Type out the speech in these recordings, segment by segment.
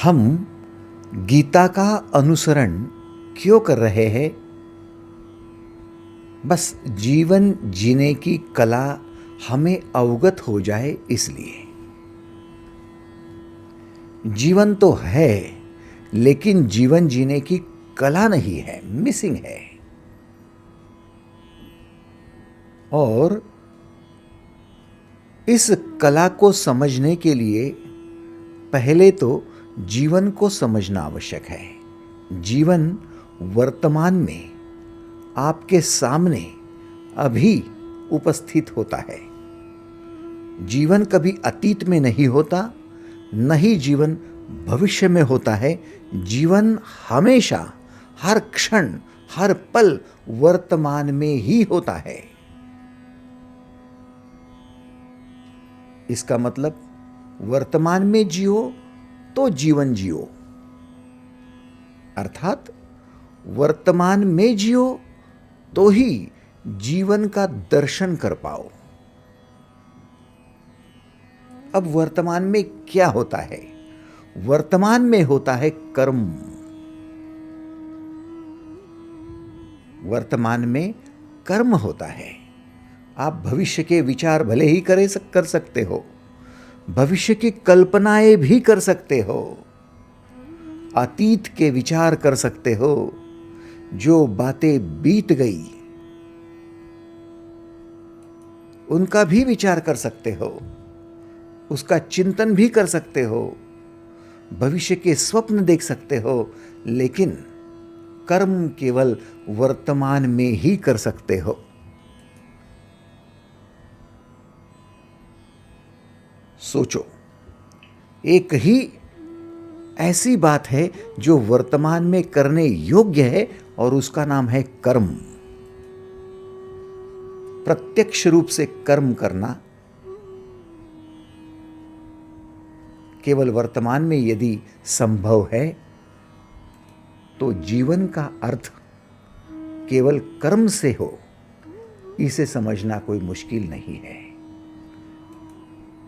हम गीता का अनुसरण क्यों कर रहे हैं? बस जीवन जीने की कला हमें अवगत हो जाए इसलिए। जीवन तो है, लेकिन जीवन जीने की कला नहीं है, मिसिंग है। और इस कला को समझने के लिए पहले तो जीवन को समझना आवश्यक है। जीवन वर्तमान में आपके सामने अभी उपस्थित होता है। जीवन कभी अतीत में नहीं होता, न ही जीवन भविष्य में होता है। जीवन हमेशा, हर क्षण, हर पल वर्तमान में ही होता है। इसका मतलब वर्तमान में जियो तो जीवन जियो, अर्थात वर्तमान में जियो तो ही जीवन का दर्शन कर पाओ। अब वर्तमान में क्या होता है? वर्तमान में होता है कर्म। वर्तमान में कर्म होता है। आप भविष्य के विचार भले ही कर सकते हो, भविष्य की कल्पनाएं भी कर सकते हो, अतीत के विचार कर सकते हो, जो बातें बीत गई उनका भी विचार कर सकते हो, उसका चिंतन भी कर सकते हो, भविष्य के स्वप्न देख सकते हो, लेकिन कर्म केवल वर्तमान में ही कर सकते हो। सोचो, एक ही ऐसी बात है जो वर्तमान में करने योग्य है और उसका नाम है कर्म। प्रत्यक्ष रूप से कर्म करना केवल वर्तमान में यदि संभव है तो जीवन का अर्थ केवल कर्म से हो, इसे समझना कोई मुश्किल नहीं है।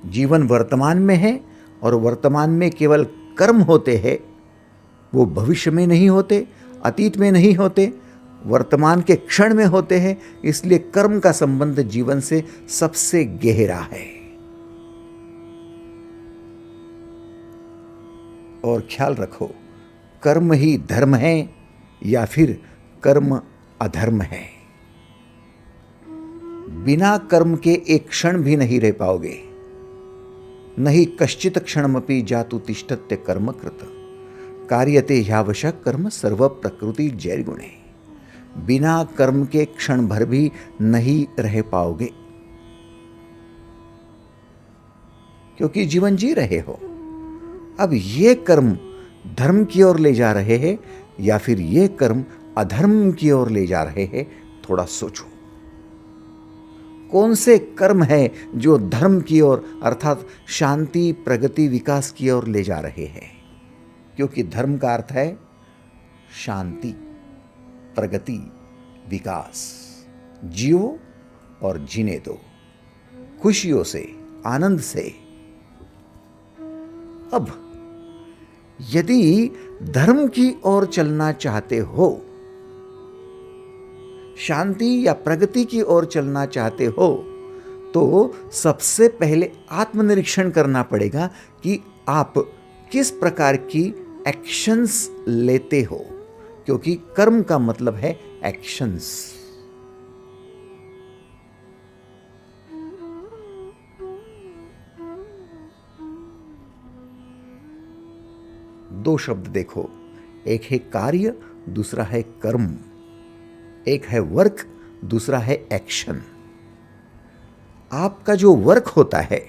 जीवन वर्तमान में है और वर्तमान में केवल कर्म होते हैं। वो भविष्य में नहीं होते, अतीत में नहीं होते, वर्तमान के क्षण में होते हैं। इसलिए कर्म का संबंध जीवन से सबसे गहरा है। और ख्याल रखो, कर्म ही धर्म है या फिर कर्म अधर्म है। बिना कर्म के एक क्षण भी नहीं रह पाओगे। नहीं कश्चित क्षणमपि जातु तिष्ठत्य कर्मकृत कार्यते ह्यावशः कर्म सर्व प्रकृति जैर्गुणे। बिना कर्म के क्षण भर भी नहीं रह पाओगे, क्योंकि जीवन जी रहे हो। अब ये कर्म धर्म की ओर ले जा रहे हैं या फिर ये कर्म अधर्म की ओर ले जा रहे हैं, थोड़ा सोचो। कौन से कर्म है जो धर्म की ओर अर्थात शांति, प्रगति, विकास की ओर ले जा रहे हैं? क्योंकि धर्म का अर्थ है शांति, प्रगति, विकास। जियो और जीने दो खुशियों से, आनंद से। अब यदि धर्म की ओर चलना चाहते हो, शांति या प्रगति की ओर चलना चाहते हो, तो सबसे पहले आत्मनिरीक्षण करना पड़ेगा कि आप किस प्रकार की एक्शंस लेते हो, क्योंकि कर्म का मतलब है एक्शंस। दो शब्द देखो, एक है कार्य, दूसरा है कर्म। एक है वर्क, दूसरा है एक्शन। आपका जो वर्क होता है,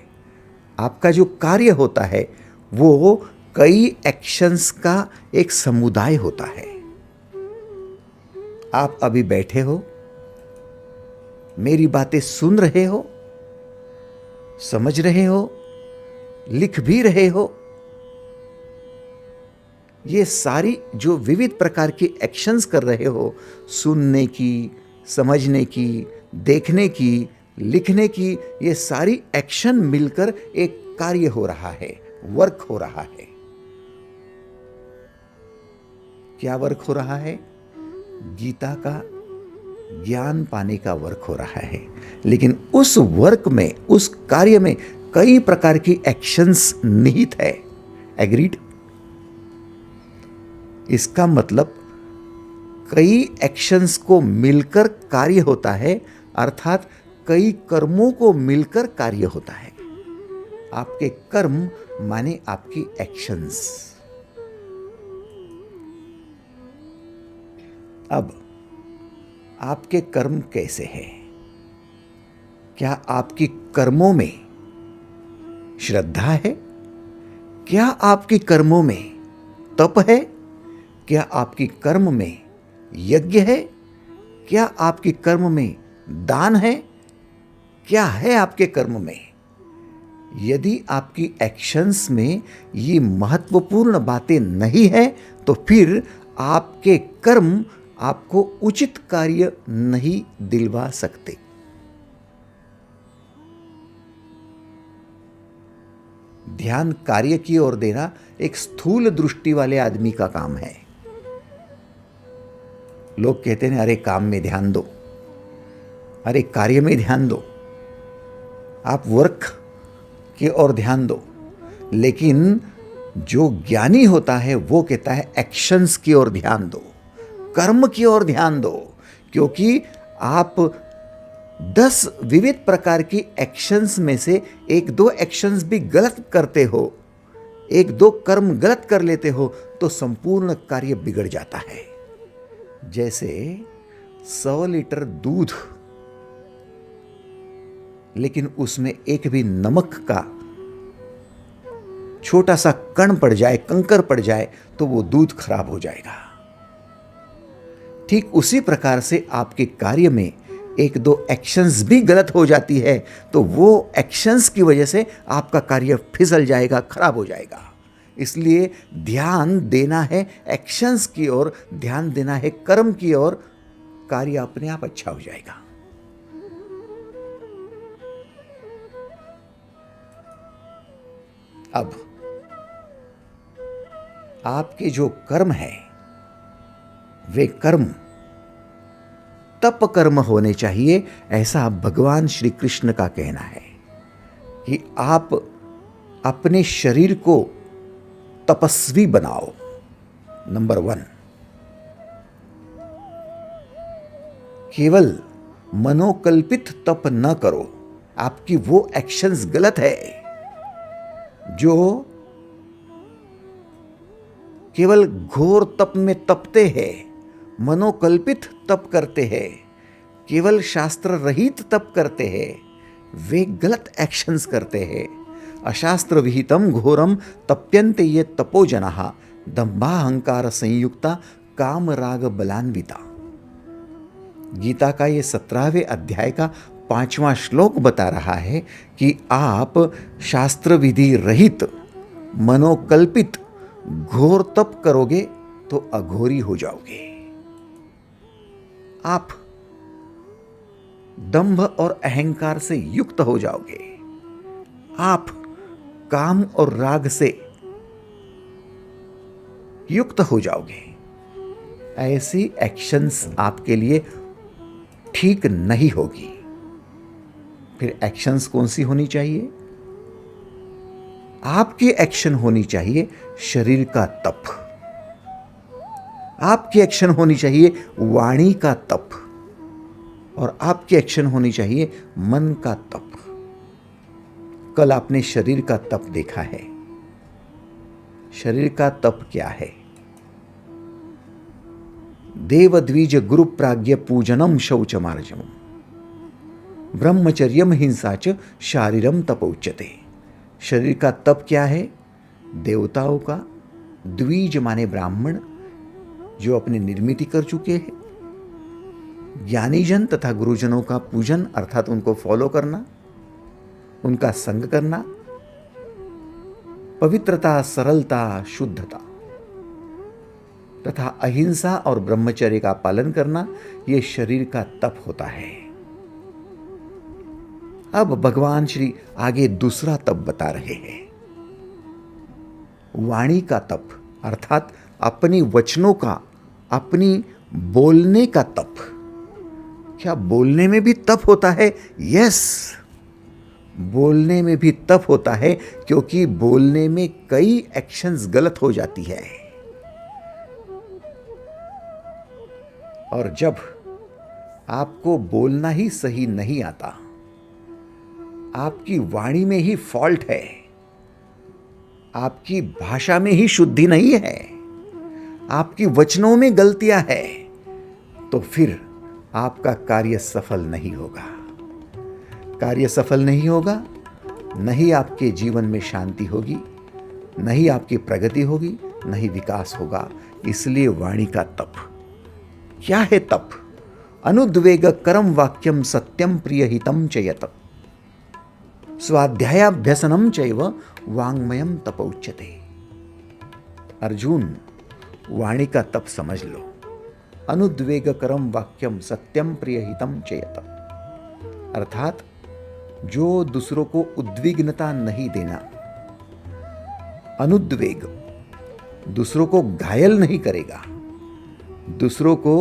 आपका जो कार्य होता है, वो कई एक्शंस का एक समुदाय होता है। आप अभी बैठे हो, मेरी बातें सुन रहे हो, समझ रहे हो, लिख भी रहे हो। ये सारी जो विविध प्रकार की एक्शंस कर रहे हो, सुनने की, समझने की, देखने की, लिखने की, ये सारी एक्शन मिलकर एक कार्य हो रहा है, वर्क हो रहा है। क्या वर्क हो रहा है? गीता का ज्ञान पाने का वर्क हो रहा है। लेकिन उस वर्क में, उस कार्य में कई प्रकार की एक्शंस निहित है। एग्रीड? इसका मतलब कई एक्शंस को मिलकर कार्य होता है, अर्थात कई कर्मों को मिलकर कार्य होता है। आपके कर्म माने आपकी एक्शंस। अब आपके कर्म कैसे हैं? क्या आपकी कर्मों में श्रद्धा है? क्या आपकी कर्मों में तप है? क्या आपकी कर्म में यज्ञ है? क्या आपकी कर्म में दान है? क्या है आपके कर्म में? यदि आपकी एक्शंस में ये महत्वपूर्ण बातें नहीं है तो फिर आपके कर्म आपको उचित कार्य नहीं दिलवा सकते। ध्यान कार्य की ओर देना एक स्थूल दृष्टि वाले आदमी का काम है। लोग कहते हैं अरे काम में ध्यान दो, अरे कार्य में ध्यान दो, आप वर्क की ओर ध्यान दो। लेकिन जो ज्ञानी होता है वो कहता है एक्शंस की ओर ध्यान दो, कर्म की ओर ध्यान दो। क्योंकि आप 10 विविध प्रकार की एक्शंस में से एक दो एक्शंस भी गलत करते हो, एक दो कर्म गलत कर लेते हो तो संपूर्ण कार्य बिगड़ जाता है। जैसे 100 लीटर दूध, लेकिन उसमें एक भी नमक का छोटा सा कण पड़ जाए, कंकर पड़ जाए तो वो दूध खराब हो जाएगा। ठीक उसी प्रकार से आपके कार्य में एक दो एक्शंस भी गलत हो जाती है तो वो एक्शंस की वजह से आपका कार्य फिसल जाएगा, खराब हो जाएगा। इसलिए ध्यान देना है एक्शंस की ओर, ध्यान देना है कर्म की ओर, कार्य अपने आप अच्छा हो जाएगा। अब आपके जो कर्म है वे कर्म तप कर्म होने चाहिए, ऐसा भगवान श्री कृष्ण का कहना है कि आप अपने शरीर को तपस्वी बनाओ। नंबर 1, केवल मनोकल्पित तप न करो। आपकी वो एक्शंस गलत है जो केवल घोर तप में तपते हैं, मनोकल्पित तप करते हैं, केवल शास्त्र रहित तप करते हैं, वे गलत एक्शंस करते हैं। अशास्त्र विहितम घोरम तप्यन्ते ये तपोजनाः दंभाहंकार संयुक्ता काम राग बलान्विता। गीता का ये 17वें अध्याय का 5वां श्लोक बता रहा है कि आप शास्त्र विधि रहित मनोकल्पित घोर तप करोगे तो अघोरी हो जाओगे। आप दंभ और अहंकार से युक्त हो जाओगे। आप काम और राग से युक्त हो जाओगे। ऐसी एक्शंस आपके लिए ठीक नहीं होगी। फिर एक्शंस कौन सी होनी चाहिए? आपकी एक्शन होनी चाहिए शरीर का तप, आपकी एक्शन होनी चाहिए वाणी का तप, और आपकी एक्शन होनी चाहिए मन का तप। कल आपने शरीर का तप देखा है। शरीर का तप क्या है? देवद्विज गुरु प्राज्ञ पूजनम शौचमार्जम ब्रह्मचर्यम हिंसा च शारीरम तपोच्यते। शरीर का तप क्या है? देवताओं का, द्विज माने ब्राह्मण जो अपनी निर्मिति कर चुके हैं, ज्ञानीजन तथा गुरुजनों का पूजन अर्थात उनको फॉलो करना, उनका संग करना, पवित्रता, सरलता, शुद्धता तथा अहिंसा और ब्रह्मचर्य का पालन करना, यह शरीर का तप होता है। अब भगवान श्री आगे दूसरा तप बता रहे हैं, वाणी का तप अर्थात अपनी वचनों का, अपनी बोलने का तप। क्या बोलने में भी तप होता है? यस, बोलने में भी तप होता है, क्योंकि बोलने में कई एक्शंस गलत हो जाती है। और जब आपको बोलना ही सही नहीं आता, आपकी वाणी में ही फॉल्ट है, आपकी भाषा में ही शुद्धि नहीं है, आपकी वचनों में गलतियां है, तो फिर आपका कार्य सफल नहीं होगा। कार्य सफल नहीं होगा, नहीं आपके जीवन में शांति होगी, नहीं आपकी प्रगति होगी, नहीं विकास होगा। इसलिए वाणी का तप। क्या है तप? अनुद्वेग करम वाक्यम सत्यम प्रियहितम च यत स्वाध्यायाभ्यसनम चैव वाङ्मयम तप उच्यते। अर्जुन, वाणी का तप समझ लो। अनुद्वेग करम वाक्यम सत्यम प्रियहितम च यत, अर्थात जो दूसरों को उद्विग्नता नहीं देना, अनुद्वेग, दूसरों को घायल नहीं करेगा, दूसरों को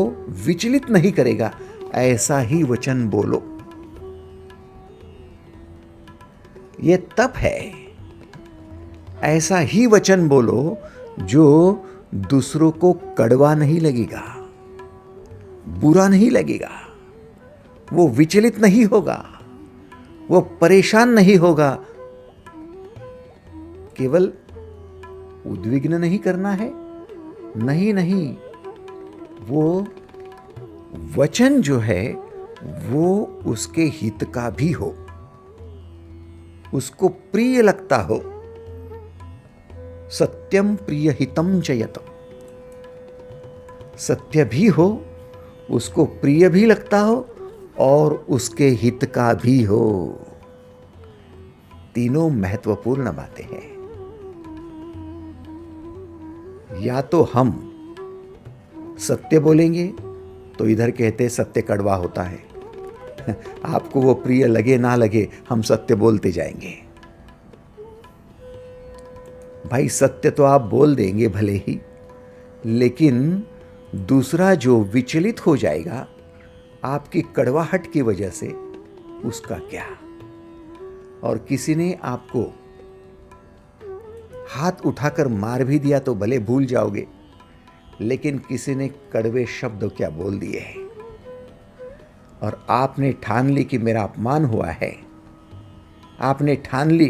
विचलित नहीं करेगा, ऐसा ही वचन बोलो। ये तप है। ऐसा ही वचन बोलो जो दूसरों को कड़वा नहीं लगेगा, बुरा नहीं लगेगा, वो विचलित नहीं होगा, वो परेशान नहीं होगा। केवल उद्विग्न नहीं करना है, नहीं नहीं, वो वचन जो है वो उसके हित का भी हो, उसको प्रिय लगता हो। सत्यम प्रिय हितम च यत, सत्य भी हो, उसको प्रिय भी लगता हो और उसके हित का भी हो। तीनों महत्वपूर्ण बातें हैं। या तो हम सत्य बोलेंगे तो इधर कहते सत्य कड़वा होता है, आपको वो प्रिय लगे ना लगे, हम सत्य बोलते जाएंगे। भाई सत्य तो आप बोल देंगे भले ही, लेकिन दूसरा जो विचलित हो जाएगा आपकी कड़वाहट की वजह से, उसका क्या? और किसी ने आपको हाथ उठाकर मार भी दिया तो भले भूल जाओगे, लेकिन किसी ने कड़वे शब्द क्या बोल दिए हैं और आपने ठान ली कि मेरा अपमान हुआ है, आपने ठान ली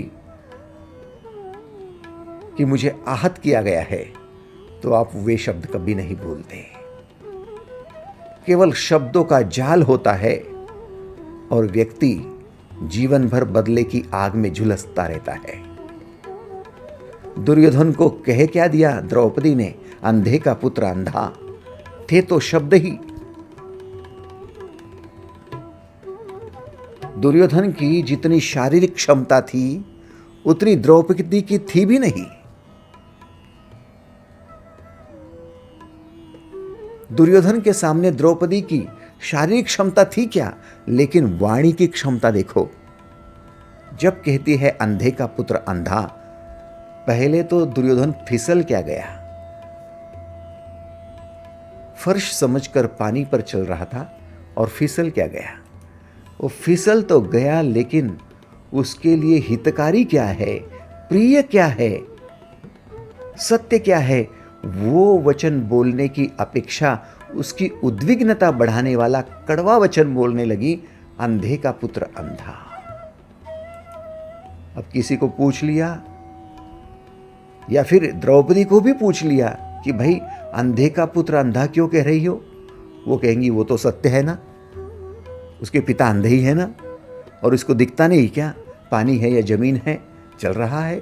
कि मुझे आहत किया गया है, तो आप वे शब्द कभी नहीं बोलते। केवल शब्दों का जाल होता है और व्यक्ति जीवन भर बदले की आग में झुलसता रहता है। दुर्योधन को कह क्या दिया द्रौपदी ने? अंधे का पुत्र अंधा। थे तो शब्द ही। दुर्योधन की जितनी शारीरिक क्षमता थी उतनी द्रौपदी की थी भी नहीं। दुर्योधन के सामने द्रौपदी की शारीरिक क्षमता थी क्या, लेकिन वाणी की क्षमता देखो। जब कहती है अंधे का पुत्र अंधा, पहले तो दुर्योधन फिसल क्या गया। फर्श समझकर पानी पर चल रहा था और फिसल क्या गया। वो फिसल तो गया, लेकिन उसके लिए हितकारी क्या है, प्रिय क्या है, सत्य क्या है, वो वचन बोलने की अपेक्षा उसकी उद्विग्नता बढ़ाने वाला कड़वा वचन बोलने लगी, अंधे का पुत्र अंधा। अब किसी को पूछ लिया या फिर द्रौपदी को भी पूछ लिया कि भाई अंधे का पुत्र अंधा क्यों कह रही हो, वो कहेंगी वो तो सत्य है ना, उसके पिता अंधे ही है ना, और इसको दिखता नहीं क्या, पानी है या जमीन है, चल रहा है,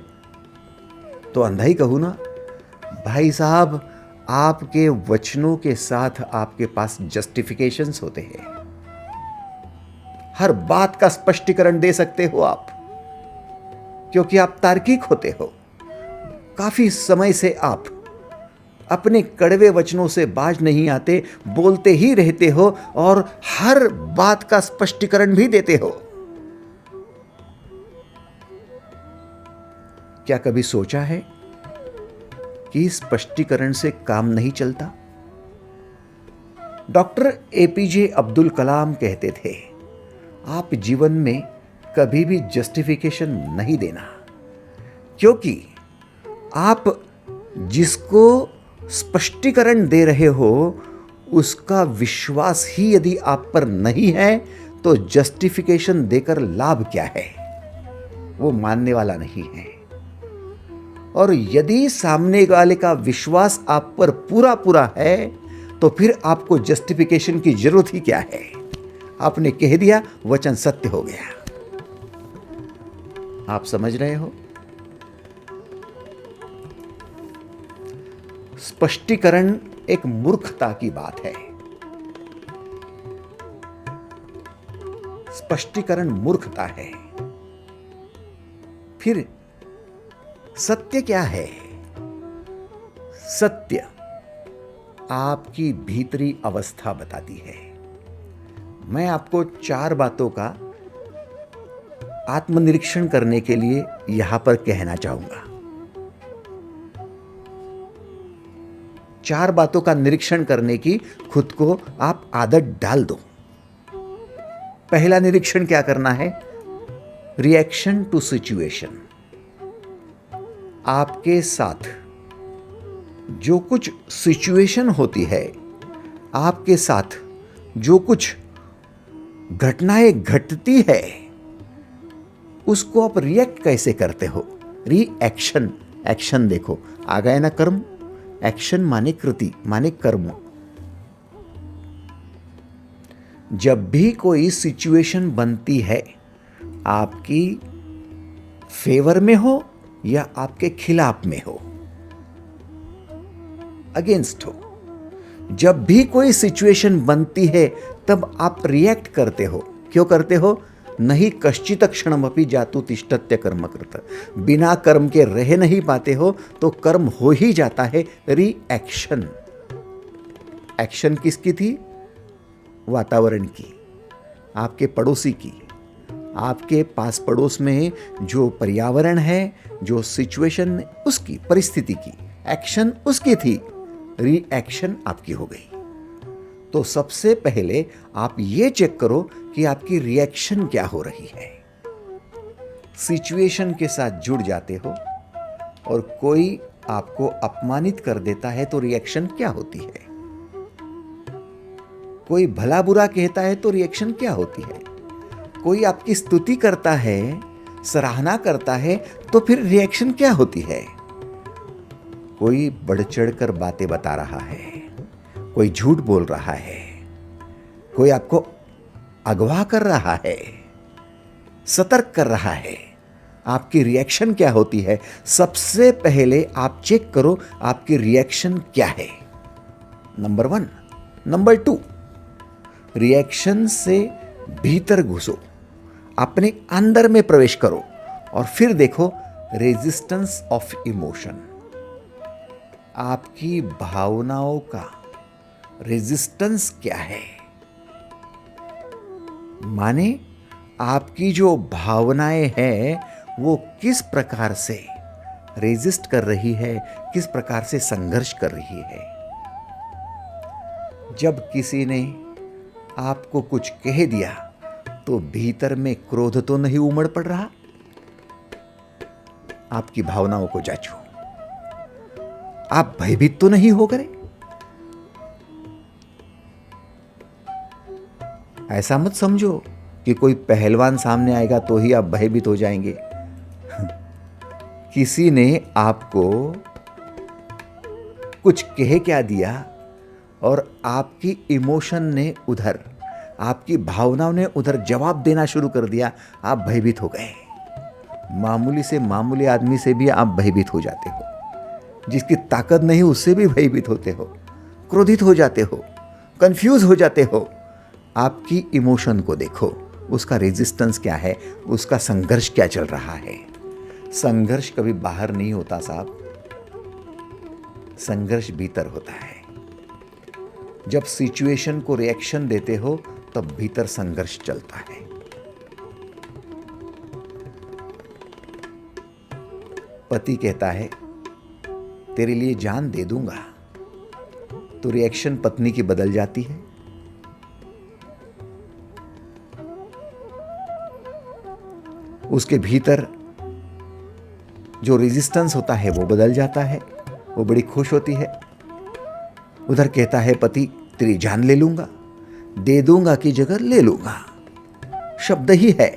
तो अंधा ही कहूँ ना। भाई साहब, आपके वचनों के साथ आपके पास जस्टिफिकेशंस होते हैं। हर बात का स्पष्टीकरण दे सकते हो आप, क्योंकि आप तार्किक होते हो। काफी समय से आप अपने कड़वे वचनों से बाज नहीं आते, बोलते ही रहते हो और हर बात का स्पष्टीकरण भी देते हो। क्या कभी सोचा है कि स्पष्टीकरण से काम नहीं चलता? डॉक्टर एपीजे अब्दुल कलाम कहते थे, आप जीवन में कभी भी जस्टिफिकेशन नहीं देना, क्योंकि आप जिसको स्पष्टीकरण दे रहे हो उसका विश्वास ही यदि आप पर नहीं है तो जस्टिफिकेशन देकर लाभ क्या है? वो मानने वाला नहीं है। और यदि सामने वाले का विश्वास आप पर पूरा पूरा है तो फिर आपको जस्टिफिकेशन की जरूरत ही क्या है? आपने कह दिया, वचन सत्य हो गया। आप समझ रहे हो? स्पष्टीकरण एक मूर्खता की बात है। स्पष्टीकरण मूर्खता है। फिर सत्य क्या है? सत्य आपकी भीतरी अवस्था बताती है। मैं आपको 4 बातों का आत्मनिरीक्षण करने के लिए यहां पर कहना चाहूंगा। 4 बातों का निरीक्षण करने की खुद को आप आदत डाल दो। पहला निरीक्षण क्या करना है? Reaction to situation. आपके साथ जो कुछ सिचुएशन होती है, आपके साथ जो कुछ घटनाएं घटती है, उसको आप रिएक्ट कैसे करते हो? रिएक्शन। एक्शन देखो, आ गया ना कर्म। एक्शन माने कृति, माने कर्म। जब भी कोई सिचुएशन बनती है, आपकी फेवर में हो या आपके खिलाफ में हो, अगेंस्ट हो, जब भी कोई सिचुएशन बनती है तब आप रिएक्ट करते हो। क्यों करते हो? नहीं कश्चित क्षणमपि जातु तिष्ठत्य कर्म कृत। बिना कर्म के रह नहीं पाते हो तो कर्म हो ही जाता है। रिएक्शन। एक्शन किसकी थी? वातावरण की, आपके पड़ोसी की, आपके पास पड़ोस में जो पर्यावरण है, जो सिचुएशन, उसकी, परिस्थिति की। एक्शन उसकी थी, रिएक्शन आपकी हो गई। तो सबसे पहले आप ये चेक करो कि आपकी रिएक्शन क्या हो रही है। सिचुएशन के साथ जुड़ जाते हो और कोई आपको अपमानित कर देता है तो रिएक्शन क्या होती है? कोई भला बुरा कहता है तो रिएक्शन क्या होती है? कोई आपकी स्तुति करता है, सराहना करता है तो फिर रिएक्शन क्या होती है? कोई बढ़ चढ़कर बातें बता रहा है, कोई झूठ बोल रहा है, कोई आपको अगवा कर रहा है, सतर्क कर रहा है, आपकी रिएक्शन क्या होती है? सबसे पहले आप चेक करो आपकी रिएक्शन क्या है। नंबर 1। नंबर 2, रिएक्शन से भीतर घुसो, अपने अंदर में प्रवेश करो और फिर देखो रेजिस्टेंस ऑफ इमोशन। आपकी भावनाओं का रेजिस्टेंस क्या है? माने आपकी जो भावनाएं हैं वो किस प्रकार से रेजिस्ट कर रही है, किस प्रकार से संघर्ष कर रही है। जब किसी ने आपको कुछ कह दिया तो भीतर में क्रोध तो नहीं उमड़ पड़ रहा? आपकी भावनाओं को जांचो। आप भयभीत तो नहीं हो गए? ऐसा मत समझो कि कोई पहलवान सामने आएगा तो ही आप भयभीत हो जाएंगे। किसी ने आपको कुछ कह क्या दिया और आपकी इमोशन ने उधर, आपकी भावनाओं ने उधर जवाब देना शुरू कर दिया, आप भयभीत हो गए। मामूली से मामूली आदमी से भी आप भयभीत हो जाते हो, जिसकी ताकत नहीं उससे भी भयभीत होते हो, क्रोधित हो जाते हो, कंफ्यूज हो जाते हो। आपकी इमोशन को देखो, उसका रेजिस्टेंस क्या है, उसका संघर्ष क्या चल रहा है। संघर्ष कभी बाहर नहीं होता साहब, संघर्ष भीतर होता है। जब सिचुएशन को रिएक्शन देते हो तब भीतर संघर्ष चलता है। पति कहता है तेरे लिए जान दे दूंगा, तो रिएक्शन पत्नी की बदल जाती है। उसके भीतर जो रेजिस्टेंस होता है वो बदल जाता है, वो बड़ी खुश होती है। उधर कहता है पति, तेरी जान ले लूंगा, दे दूंगा की जगह ले लूंगा, शब्द ही है,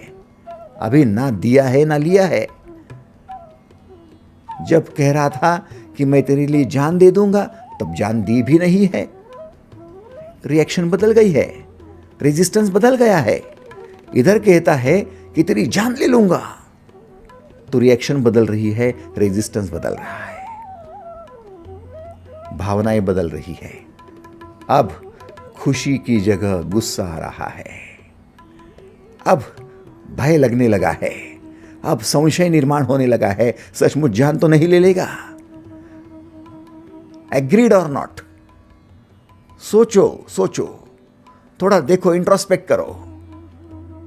अभी ना दिया है ना लिया है। जब कह रहा था कि मैं तेरे लिए जान दे दूंगा, तब जान दी भी नहीं है। रिएक्शन बदल गई है, रेजिस्टेंस बदल गया है। इधर कहता है कि तेरी जान ले लूंगा, तो रिएक्शन बदल रही है, रेजिस्टेंस बदल रहा है, भावनाएं बदल रही है। अब खुशी की जगह गुस्सा आ रहा है, अब भय लगने लगा है, अब संशय निर्माण होने लगा है, सचमुच जान तो नहीं ले लेगा। एग्रीड और नॉट, सोचो सोचो, थोड़ा देखो, इंट्रोस्पेक्ट करो।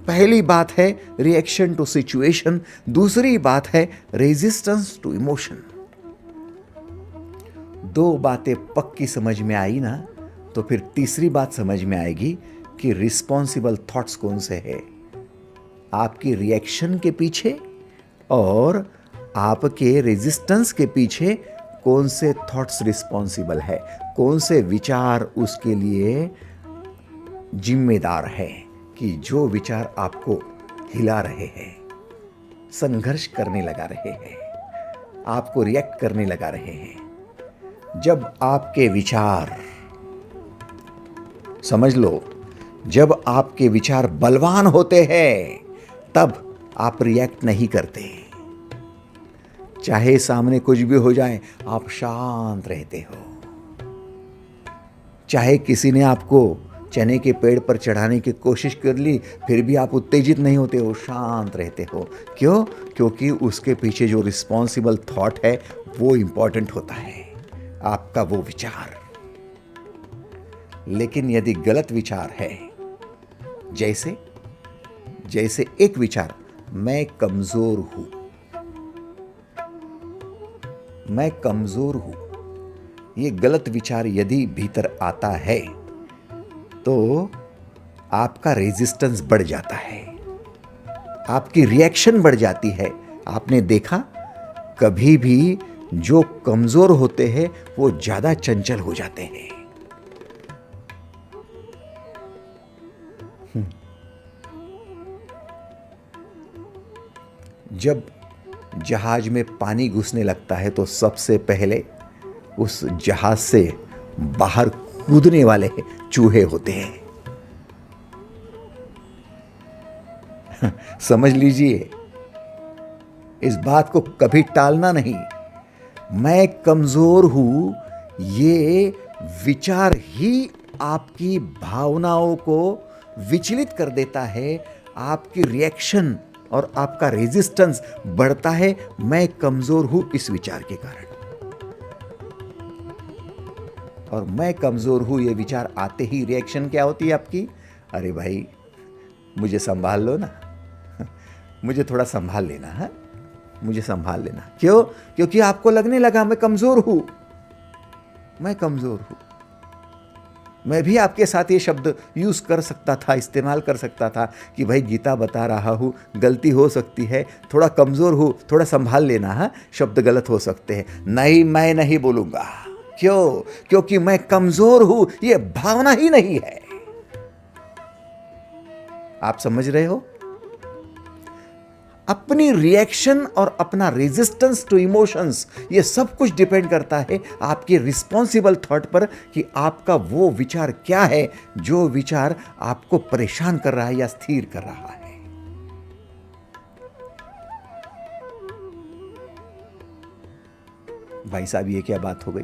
पहली बात है रिएक्शन टू सिचुएशन, दूसरी बात है रेजिस्टेंस टू इमोशन। दो बातें पक्की समझ में आई ना, तो फिर तीसरी बात समझ में आएगी कि रिस्पॉन्सिबल थॉट्स कौन से हैं, आपकी रिएक्शन के पीछे और आपके रेजिस्टेंस के पीछे कौन से थॉट्स रिस्पॉन्सिबल है, कौन से विचार उसके लिए जिम्मेदार है कि जो विचार आपको हिला रहे हैं, संघर्ष करने लगा रहे हैं, आपको रिएक्ट करने लगा रहे हैं। जब आपके विचार, समझ लो, जब आपके विचार बलवान होते हैं, तब आप रिएक्ट नहीं करते। चाहे सामने कुछ भी हो जाए, आप शांत रहते हो। चाहे किसी ने आपको चने के पेड़ पर चढ़ाने की कोशिश कर ली, फिर भी आप उत्तेजित नहीं होते हो, शांत रहते हो। क्यों? क्योंकि उसके पीछे जो रिस्पॉन्सिबल थॉट है वो इंपॉर्टेंट होता है, आपका वो विचार। लेकिन यदि गलत विचार है, जैसे एक विचार, मैं कमजोर हूं, मैं कमजोर हूं, ये गलत विचार यदि भीतर आता है तो आपका रेजिस्टेंस बढ़ जाता है, आपकी रिएक्शन बढ़ जाती है। आपने देखा, कभी भी जो कमजोर होते हैं वो ज्यादा चंचल हो जाते हैं। जब जहाज में पानी घुसने लगता है तो सबसे पहले उस जहाज से बाहर कूदने वाले चूहे होते हैं। समझ लीजिए, इस बात को कभी टालना नहीं। मैं कमजोर हूं, ये विचार ही आपकी भावनाओं को विचलित कर देता है, आपकी रिएक्शन और आपका रेजिस्टेंस बढ़ता है। मैं कमजोर हूं इस विचार के कारण, और मैं कमजोर हूं ये विचार आते ही रिएक्शन क्या होती है आपकी? अरे भाई, मुझे संभाल लो ना, मुझे थोड़ा संभाल लेना है, मुझे संभाल लेना। क्यों? क्योंकि आपको लगने लगा मैं कमजोर हूं, मैं कमजोर हूं। मैं भी आपके साथ ये शब्द यूज कर सकता था, इस्तेमाल कर सकता था कि भाई गीता बता रहा हूं, गलती हो सकती है, थोड़ा कमजोर हूं, थोड़ा संभाल लेना है, शब्द गलत हो सकते हैं। नहीं, मैं नहीं बोलूंगा। क्यों? क्योंकि मैं कमजोर हूं ये भावना ही नहीं है। आप समझ रहे हो? अपनी रिएक्शन और अपना रेजिस्टेंस टू इमोशंस, ये सब कुछ डिपेंड करता है आपके रिस्पॉन्सिबल थॉट पर कि आपका वो विचार क्या है जो विचार आपको परेशान कर रहा है या स्थिर कर रहा है। भाई साहब, ये क्या बात हो गई?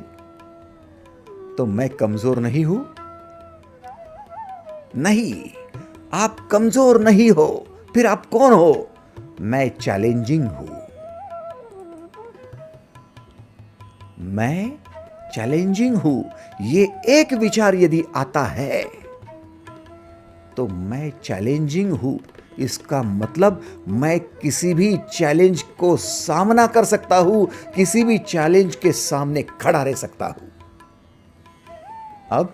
तो मैं कमजोर नहीं हूं? नहीं, आप कमजोर नहीं हो। फिर आप कौन हो? मैं चैलेंजिंग हूं। मैं चैलेंजिंग हूं। ये एक विचार यदि आता है तो मैं चैलेंजिंग हूं, इसका मतलब मैं किसी भी चैलेंज को सामना कर सकता हूं, किसी भी चैलेंज के सामने खड़ा रह सकता हूं। अब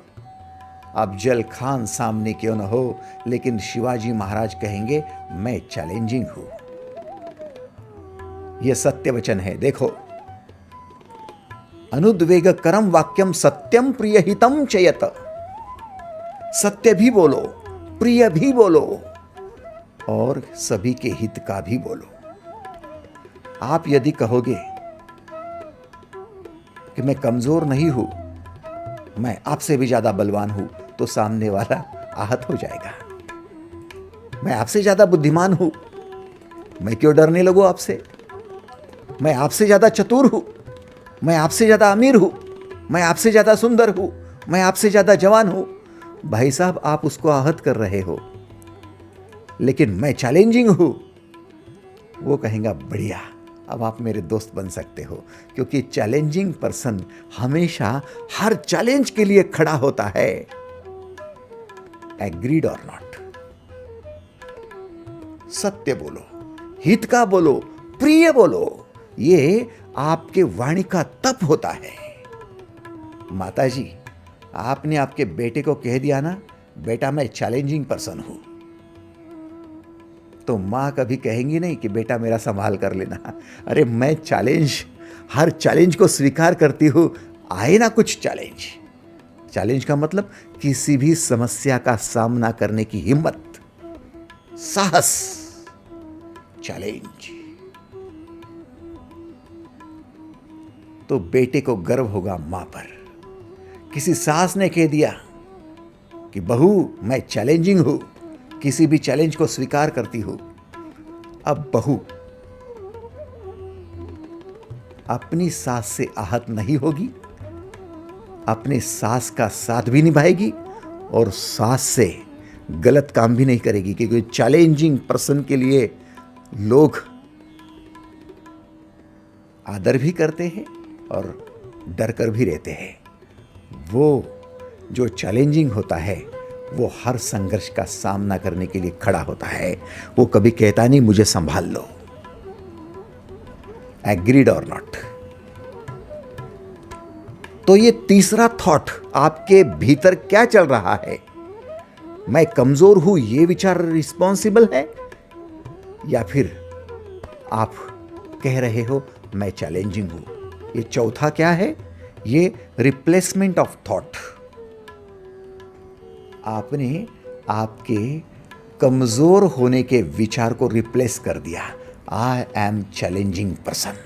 अफजल खान सामने क्यों न हो, लेकिन शिवाजी महाराज कहेंगे मैं चैलेंजिंग हूं। यह सत्य वचन है। देखो, अनुद्वेग करम वाक्यम सत्यम प्रिय हितम चयत। सत्य भी बोलो, प्रिय भी बोलो और सभी के हित का भी बोलो। आप यदि कहोगे कि मैं कमजोर नहीं हूं, मैं आपसे भी ज्यादा बलवान हूं, तो सामने वाला आहत हो जाएगा। मैं आपसे ज्यादा बुद्धिमान हूं, मैं क्यों डरने लगूं आपसे। मैं आपसे ज्यादा चतुर हूं, मैं आपसे ज्यादा अमीर हूं, मैं आपसे ज्यादा सुंदर हूं, मैं आपसे ज्यादा जवान हूं। भाई साहब, आप उसको आहत कर रहे हो, लेकिन मैं चैलेंजिंग हूं। वो कहेगा बढ़िया, अब आप मेरे दोस्त बन सकते हो, क्योंकि चैलेंजिंग पर्सन हमेशा हर चैलेंज के लिए खड़ा होता है। एग्रीड और नॉट। सत्य बोलो, हित का बोलो, प्रिय बोलो। ये आपके वाणी का तप होता है। माताजी, आपने आपके बेटे को कह दिया ना, बेटा मैं चैलेंजिंग पर्सन हूं, तो मां कभी कहेंगी नहीं कि बेटा मेरा संभाल कर लेना। अरे मैं हर चैलेंज को स्वीकार करती हूं। आए ना कुछ चैलेंज का मतलब किसी भी समस्या का सामना करने की हिम्मत, साहस, चैलेंज। तो बेटे को गर्व होगा मां पर। किसी सास ने कह दिया कि बहू मैं चैलेंजिंग हूं, किसी भी चैलेंज को स्वीकार करती हूं। अब बहू अपनी सास से आहत नहीं होगी, अपने सास का साथ भी निभाएगी और सास से गलत काम भी नहीं करेगी, क्योंकि चैलेंजिंग पर्सन के लिए लोग आदर भी करते हैं और डर कर भी रहते हैं। वो जो चैलेंजिंग होता है वो हर संघर्ष का सामना करने के लिए खड़ा होता है। वो कभी कहता नहीं मुझे संभाल लो। एग्रीड और नॉट। तो ये तीसरा थॉट आपके भीतर क्या चल रहा है? मैं कमजोर हूं, ये विचार रिस्पॉन्सिबल है, या फिर आप कह रहे हो मैं चैलेंजिंग हूं? ये चौथा क्या है? ये रिप्लेसमेंट ऑफ थॉट। आपने आपके कमजोर होने के विचार को रिप्लेस कर दिया। I am challenging person.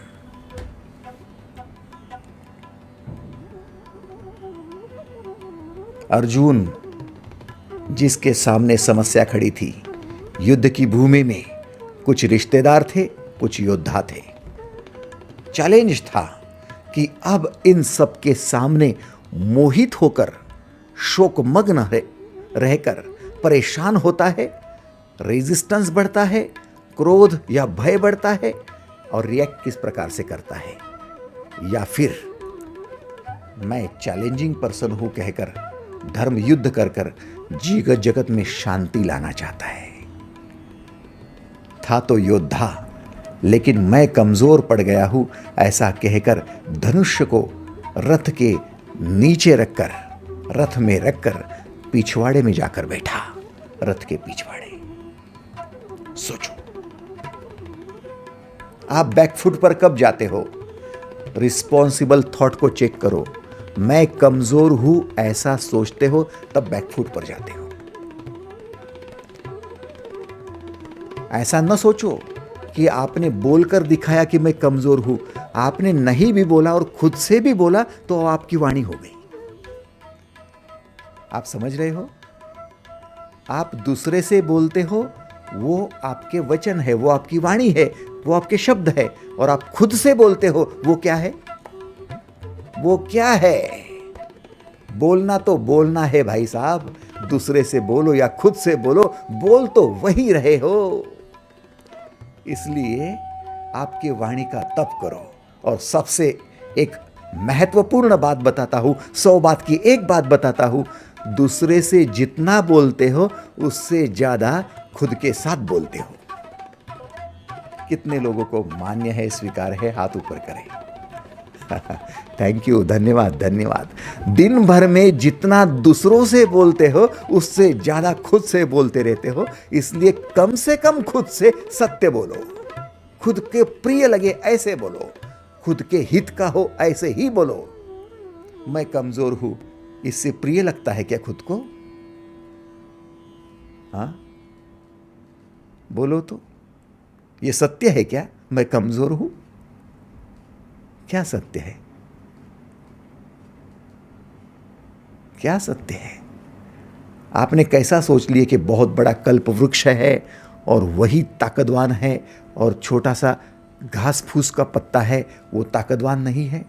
Arjun जिसके सामने समस्या खड़ी थी, युद्ध की भूमि में कुछ रिश्तेदार थे, कुछ योद्धा थे। चैलेंज था कि अब इन सब के सामने मोहित होकर, शोकमग्न रहकर परेशान होता है, रेजिस्टेंस बढ़ता है, क्रोध या भय बढ़ता है, और रिएक्ट किस प्रकार से करता है, या फिर मैं चैलेंजिंग पर्सन हूं कहकर धर्म युद्ध कर कर जीवित जगत में शांति लाना चाहता है। था तो योद्धा, लेकिन मैं कमजोर पड़ गया हूं ऐसा कहकर धनुष्य को रथ के नीचे रखकर, रथ में रखकर पिछवाड़े में जाकर बैठा। रथ के पिछवाड़े। सोचो, आप बैकफुट पर कब जाते हो? रिस्पॉन्सिबल थॉट को चेक करो। मैं कमजोर हूं ऐसा सोचते हो तब बैकफुट पर जाते हो। ऐसा न सोचो कि आपने बोलकर दिखाया कि मैं कमजोर हूं। आपने नहीं भी बोला और खुद से भी बोला तो आपकी वाणी हो गई। आप समझ रहे हो? आप दूसरे से बोलते हो, वो आपके वचन है, वो आपकी वाणी है, वो आपके शब्द है, और आप खुद से बोलते हो, वो क्या है? वो क्या है? बोलना तो बोलना है भाई साहब। दूसरे से बोलो या खुद से बोलो, बोल तो वही रहे हो। इसलिए आपके वाणी का तप करो। और सबसे एक महत्वपूर्ण बात बताता हूं, 100 बात की एक बात बताता हूं, दूसरे से जितना बोलते हो उससे ज्यादा खुद के साथ बोलते हो। कितने लोगों को मान्य है, स्वीकार है? हाथ ऊपर करें। थैंक यू, धन्यवाद धन्यवाद। दिन भर में जितना दूसरों से बोलते हो उससे ज्यादा खुद से बोलते रहते हो, इसलिए कम से कम खुद से सत्य बोलो। खुद के प्रिय लगे ऐसे बोलो, खुद के हित का हो ऐसे ही बोलो। मैं कमजोर हूं, इससे प्रिय लगता है क्या खुद को? हाँ, बोलो तो। ये सत्य है क्या? मैं कमजोर हूं? क्या सत्य है? क्या सत्य है? आपने कैसा सोच लिया कि बहुत बड़ा कल्प वृक्ष है और वही ताकतवान है और छोटा सा घास फूस का पत्ता है वो ताकतवान नहीं है?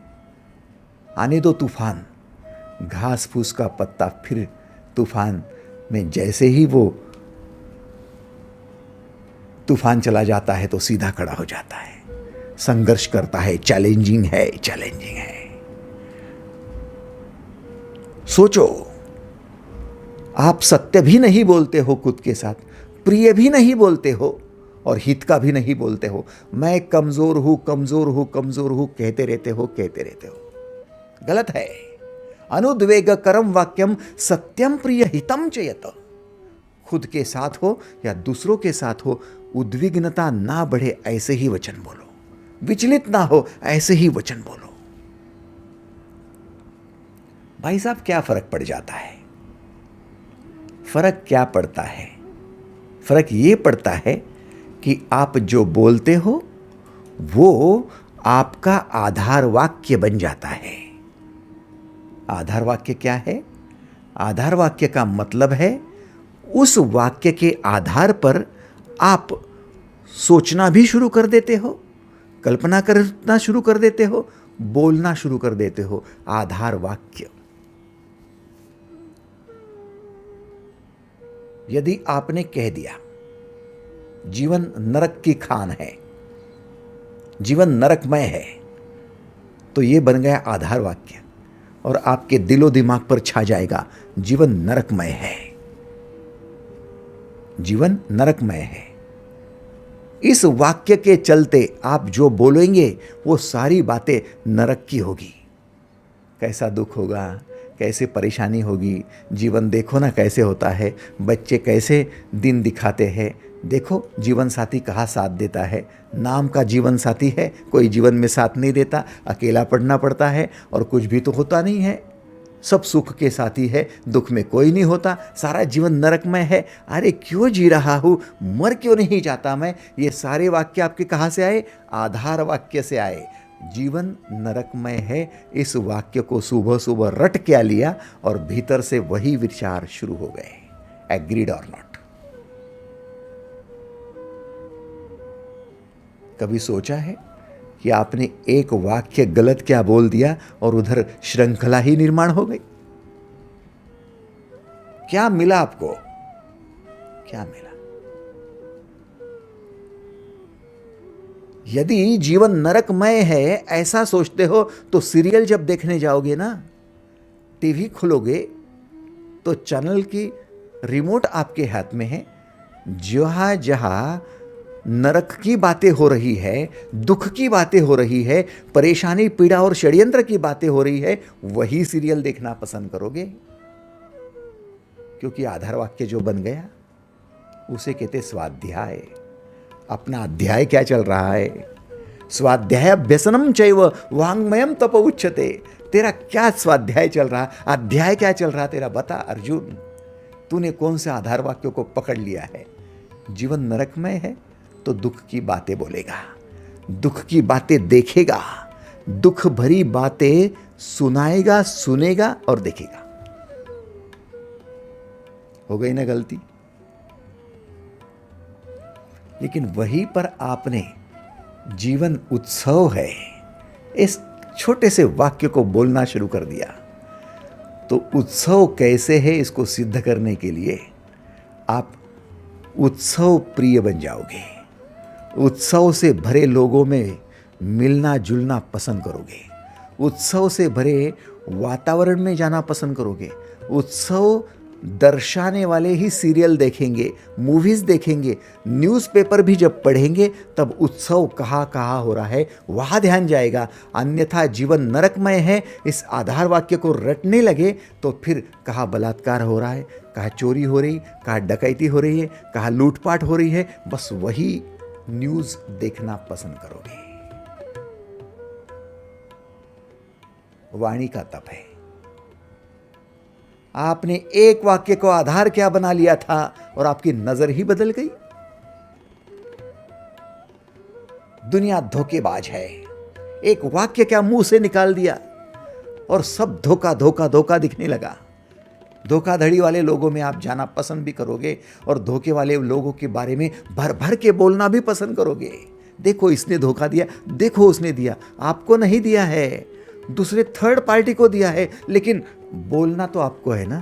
आने दो तूफान, घास फूस का पत्ता फिर तूफान में जैसे ही वो तूफान चला जाता है तो सीधा खड़ा हो जाता है, संघर्ष करता है, चैलेंजिंग है, चैलेंजिंग है। सोचो, आप सत्य भी नहीं बोलते हो खुद के साथ, प्रिय भी नहीं बोलते हो और हित का भी नहीं बोलते हो। मैं कमजोर हूं, कमजोर हूं, कमजोर हूं कहते रहते हो, कहते रहते हो। गलत है। अनुद्वेग करम वाक्यम सत्यम प्रिय हितम चयत। खुद के साथ हो या दूसरों के साथ हो, उद्विग्नता ना बढ़े ऐसे ही वचन बोलो, विचलित ना हो ऐसे ही वचन बोलो। भाई साहब, क्या फर्क पड़ जाता है? फर्क क्या पड़ता है? फर्क ये पड़ता है कि आप जो बोलते हो वो आपका आधार वाक्य बन जाता है। आधार वाक्य क्या है? आधार वाक्य का मतलब है उस वाक्य के आधार पर आप सोचना भी शुरू कर देते हो, कल्पना करना शुरू कर देते हो, बोलना शुरू कर देते हो। आधार वाक्य। यदि आपने कह दिया जीवन नरक की खान है, जीवन नरकमय है, तो यह बन गया आधार वाक्य और आपके दिलो दिमाग पर छा जाएगा जीवन नरकमय है, जीवन नरकमय है। इस वाक्य के चलते आप जो बोलेंगे वो सारी बातें नरक की होगी। कैसा दुख होगा, कैसे परेशानी होगी। जीवन देखो ना कैसे होता है, बच्चे कैसे दिन दिखाते हैं। देखो जीवन साथी कहाँ साथ देता है, नाम का जीवन साथी है, कोई जीवन में साथ नहीं देता, अकेला पढ़ना पड़ता है और कुछ भी तो होता नहीं है। सब सुख के साथी है, दुख में कोई नहीं होता, सारा जीवन नरकमय है। अरे क्यों जी रहा हूँ, मर क्यों नहीं जाता मैं? ये सारे वाक्य आपके कहाँ से आए? आधार वाक्य से आए। जीवन नरकमय है, इस वाक्य को सुबह सुबह रट क्या लिया और भीतर से वही विचार शुरू हो गए। एग्रीड और नॉट? कभी सोचा है कि आपने एक वाक्य गलत क्या बोल दिया और उधर श्रृंखला ही निर्माण हो गई? क्या मिला आपको? क्या मिला? यदि जीवन नरकमय है ऐसा सोचते हो तो सीरियल जब देखने जाओगे ना, टीवी खोलोगे तो चैनल की रिमोट आपके हाथ में है। जहां जहां नरक की बातें हो रही है, दुख की बातें हो रही है, परेशानी पीड़ा और षड्यंत्र की बातें हो रही है, वही सीरियल देखना पसंद करोगे। क्योंकि आधार वाक्य जो बन गया उसे कहते स्वाध्याय। अपना अध्याय क्या चल रहा है? स्वाध्याय अभ्यसनम चैव वांग्मयम तप उच्यते। तेरा क्या स्वाध्याय चल रहा, अध्याय क्या चल रहा तेरा? बता अर्जुन, तूने कौन से आधार वाक्यों को पकड़ लिया है? जीवन नरकमय है तो दुख की बातें बोलेगा, दुख की बातें देखेगा, दुख भरी बातें सुनाएगा, सुनेगा और देखेगा। हो गई ना गलती? लेकिन वहीं पर आपने जीवन उत्सव है इस छोटे से वाक्य को बोलना शुरू कर दिया। तो उत्सव कैसे है, इसको सिद्ध करने के लिए आप उत्सव प्रिय बन जाओगे। उत्सव से भरे लोगों में मिलना जुलना पसंद करोगे, उत्सव से भरे वातावरण में जाना पसंद करोगे। उत्सव दर्शाने वाले ही सीरियल देखेंगे, मूवीज देखेंगे, न्यूज़पेपर भी जब पढ़ेंगे तब उत्सव कहाँ कहाँ हो रहा है वहाँ ध्यान जाएगा। अन्यथा जीवन नरकमय है इस आधार वाक्य को रटने लगे तो फिर कहाँ बलात्कार हो रहा है, कहाँ चोरी हो रही, कहाँ डकैती हो रही है, कहाँ लूटपाट हो रही है, बस वही न्यूज़ देखना पसंद करोगे। वाणी का तप है। आपने एक वाक्य को आधार क्या बना लिया था और आपकी नजर ही बदल गई। दुनिया धोखेबाज है। एक वाक्य क्या मुंह से निकाल दिया और सब धोखा धोखा धोखा दिखने लगा। धोखाधड़ी वाले लोगों में आप जाना पसंद भी करोगे और धोखे वाले लोगों के बारे में भर भर के बोलना भी पसंद करोगे। देखो इसने धोखा दिया, देखो उसने दिया। आपको नहीं दिया है, दूसरे थर्ड पार्टी को दिया है, लेकिन बोलना तो आपको है ना।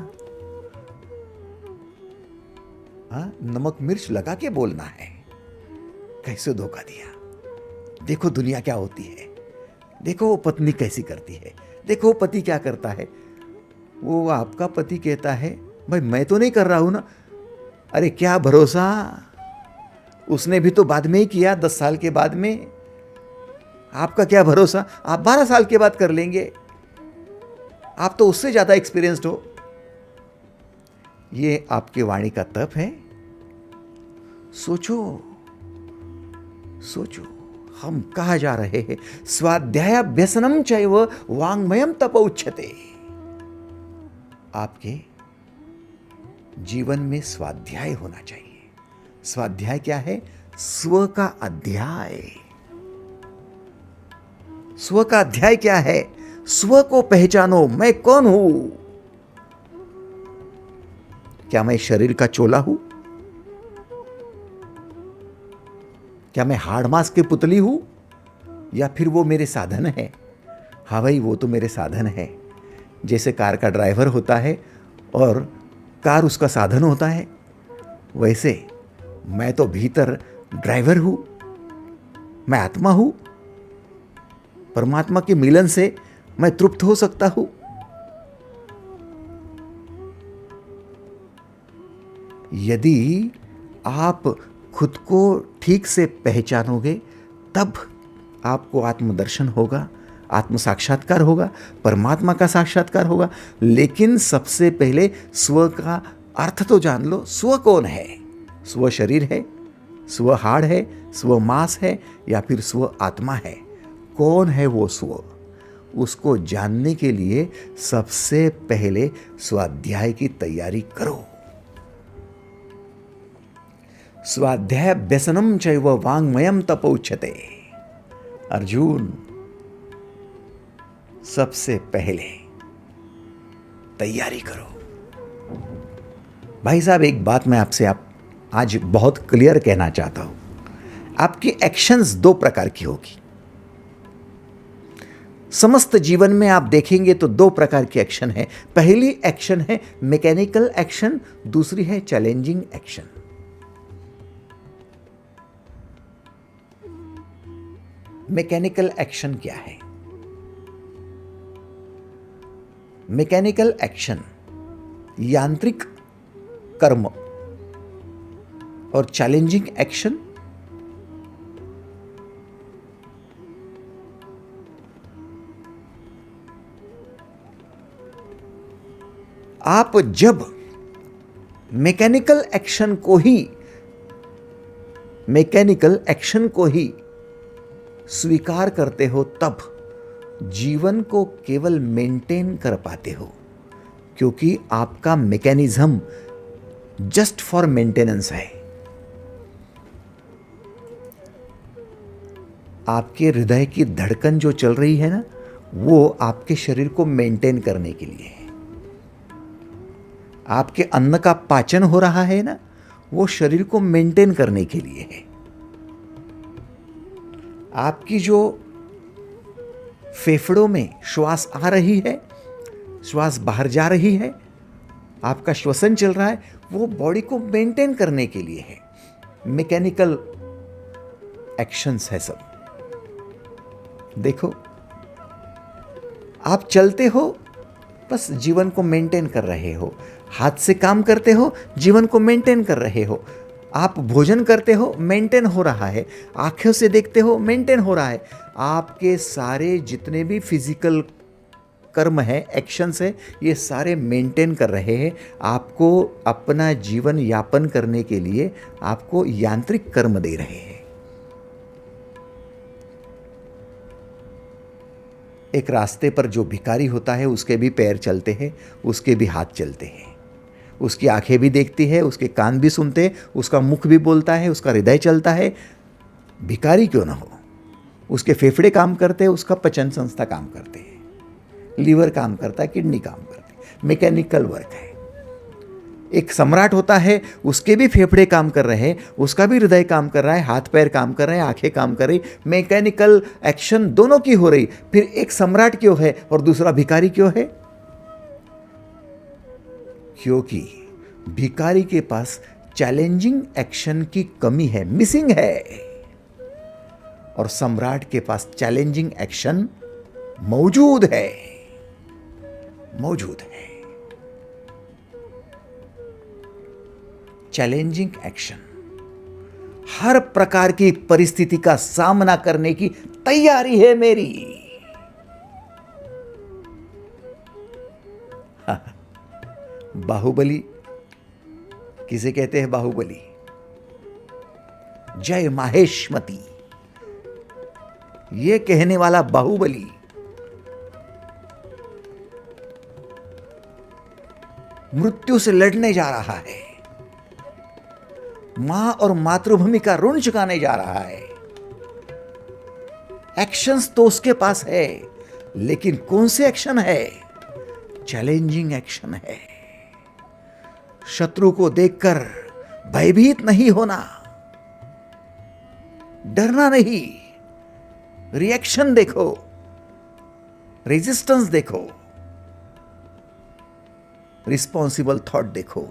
हाँ, नमक मिर्च लगा के बोलना है। कैसे धोखा दिया, देखो दुनिया क्या होती है, देखो वो पत्नी कैसी करती है, देखो वो पति क्या करता है। वो आपका पति कहता है भाई मैं तो नहीं कर रहा हूं ना। अरे क्या भरोसा, उसने भी तो बाद में ही किया, 10 साल के बाद में। आपका क्या भरोसा, आप 12 साल के बाद कर लेंगे, आप तो उससे ज्यादा एक्सपीरियंस्ड हो। ये आपके वाणी का तप है। सोचो सोचो, हम कहाँ जा रहे हैं। स्वाध्यायाभ्यसनम चैव वाङ्मयम तप उच्यते। आपके जीवन में स्वाध्याय होना चाहिए। स्वाध्याय क्या है? स्व का अध्याय। स्व का अध्याय क्या है? स्व को पहचानो, मैं कौन हूं। क्या मैं शरीर का चोला हूं? क्या मैं हाड़ मांस की पुतली हूं? या फिर वो मेरे साधन है? हाँ भाई, वो तो मेरे साधन है। जैसे कार का ड्राइवर होता है और कार उसका साधन होता है, वैसे मैं तो भीतर ड्राइवर हूं। मैं आत्मा हूं। परमात्मा के मिलन से मैं तृप्त हो सकता हूं। यदि आप खुद को ठीक से पहचानोगे तब आपको आत्मदर्शन होगा, आत्म साक्षात्कार होगा, परमात्मा का साक्षात्कार होगा। लेकिन सबसे पहले स्व का अर्थ तो जान लो। स्व कौन है? स्व शरीर है, स्व हाड़ है, स्व मांस है, या फिर स्व आत्मा है? कौन है वो स्व? उसको जानने के लिए सबसे पहले स्वाध्याय की तैयारी करो। स्वाध्यायाभ्यसनम चैव वाङ्मयम तप उच्यते। अर्जुन, सबसे पहले तैयारी करो। भाई साहब, एक बात मैं आपसे आज बहुत क्लियर कहना चाहता हूं। आपकी एक्शंस 2 प्रकार की होगी। समस्त जीवन में आप देखेंगे तो 2 प्रकार की एक्शन है। पहली एक्शन है मैकेनिकल एक्शन, दूसरी है चैलेंजिंग एक्शन। मैकेनिकल एक्शन क्या है? मैकेनिकल एक्शन यांत्रिक कर्म और चैलेंजिंग एक्शन आप जब मैकेनिकल एक्शन को ही स्वीकार करते हो तब जीवन को केवल मेंटेन कर पाते हो, क्योंकि आपका मैकेनिज्म जस्ट फॉर मेंटेनेंस है। आपके हृदय की धड़कन जो चल रही है ना, वो आपके शरीर को मेंटेन करने के लिए है। आपके अन्न का पाचन हो रहा है ना, वो शरीर को मेंटेन करने के लिए है। आपकी जो फेफड़ों में श्वास आ रही है, श्वास बाहर जा रही है, आपका श्वसन चल रहा है, वो बॉडी को मेंटेन करने के लिए है। मैकेनिकल एक्शंस है सब। देखो, आप चलते हो, बस जीवन को मेंटेन कर रहे हो। हाथ से काम करते हो, जीवन को मेंटेन कर रहे हो। आप भोजन करते हो, मेंटेन हो रहा है। आंखों से देखते हो, मेंटेन हो रहा है। आपके सारे जितने भी फिजिकल कर्म है, एक्शंस है, ये सारे मेंटेन कर रहे हैं। आपको अपना जीवन यापन करने के लिए आपको यांत्रिक कर्म दे रहे हैं। एक रास्ते पर जो भिखारी होता है, उसके भी पैर चलते हैं, उसके भी हाथ चलते हैं, उसकी आंखें भी देखती है, उसके कान भी सुनते हैं, उसका मुख भी बोलता है, उसका हृदय चलता है। भिखारी क्यों ना हो, उसके फेफड़े काम करते हैं, उसका पचन संस्था काम करते हैं, लीवर काम करता है, किडनी काम करती है, मैकेनिकल वर्क है। एक सम्राट होता है, उसके भी फेफड़े काम कर रहे हैं, उसका भी हृदय काम कर रहा है, हाथ पैर काम कर रहे हैं, आंखें काम कर रही, मैकेनिकल एक्शन दोनों की हो रही। फिर एक सम्राट क्यों है और दूसरा भिखारी क्यों है? क्योंकि भिखारी के पास चैलेंजिंग एक्शन की कमी है, मिसिंग है, और सम्राट के पास चैलेंजिंग एक्शन मौजूद है, मौजूद है। चैलेंजिंग एक्शन, हर प्रकार की परिस्थिति का सामना करने की तैयारी है मेरी। बाहुबली किसे कहते हैं? बाहुबली, जय माहेशमती, ये कहने वाला बाहुबली मृत्यु से लड़ने जा रहा है, मां और मातृभूमि का ऋण चुकाने जा रहा है। एक्शंस तो उसके पास है, लेकिन कौन से एक्शन है? चैलेंजिंग एक्शन है। शत्रु को देखकर भयभीत नहीं होना, डरना नहीं, रिएक्शन देखो, रेजिस्टेंस देखो, रिस्पॉन्सिबल थॉट देखो,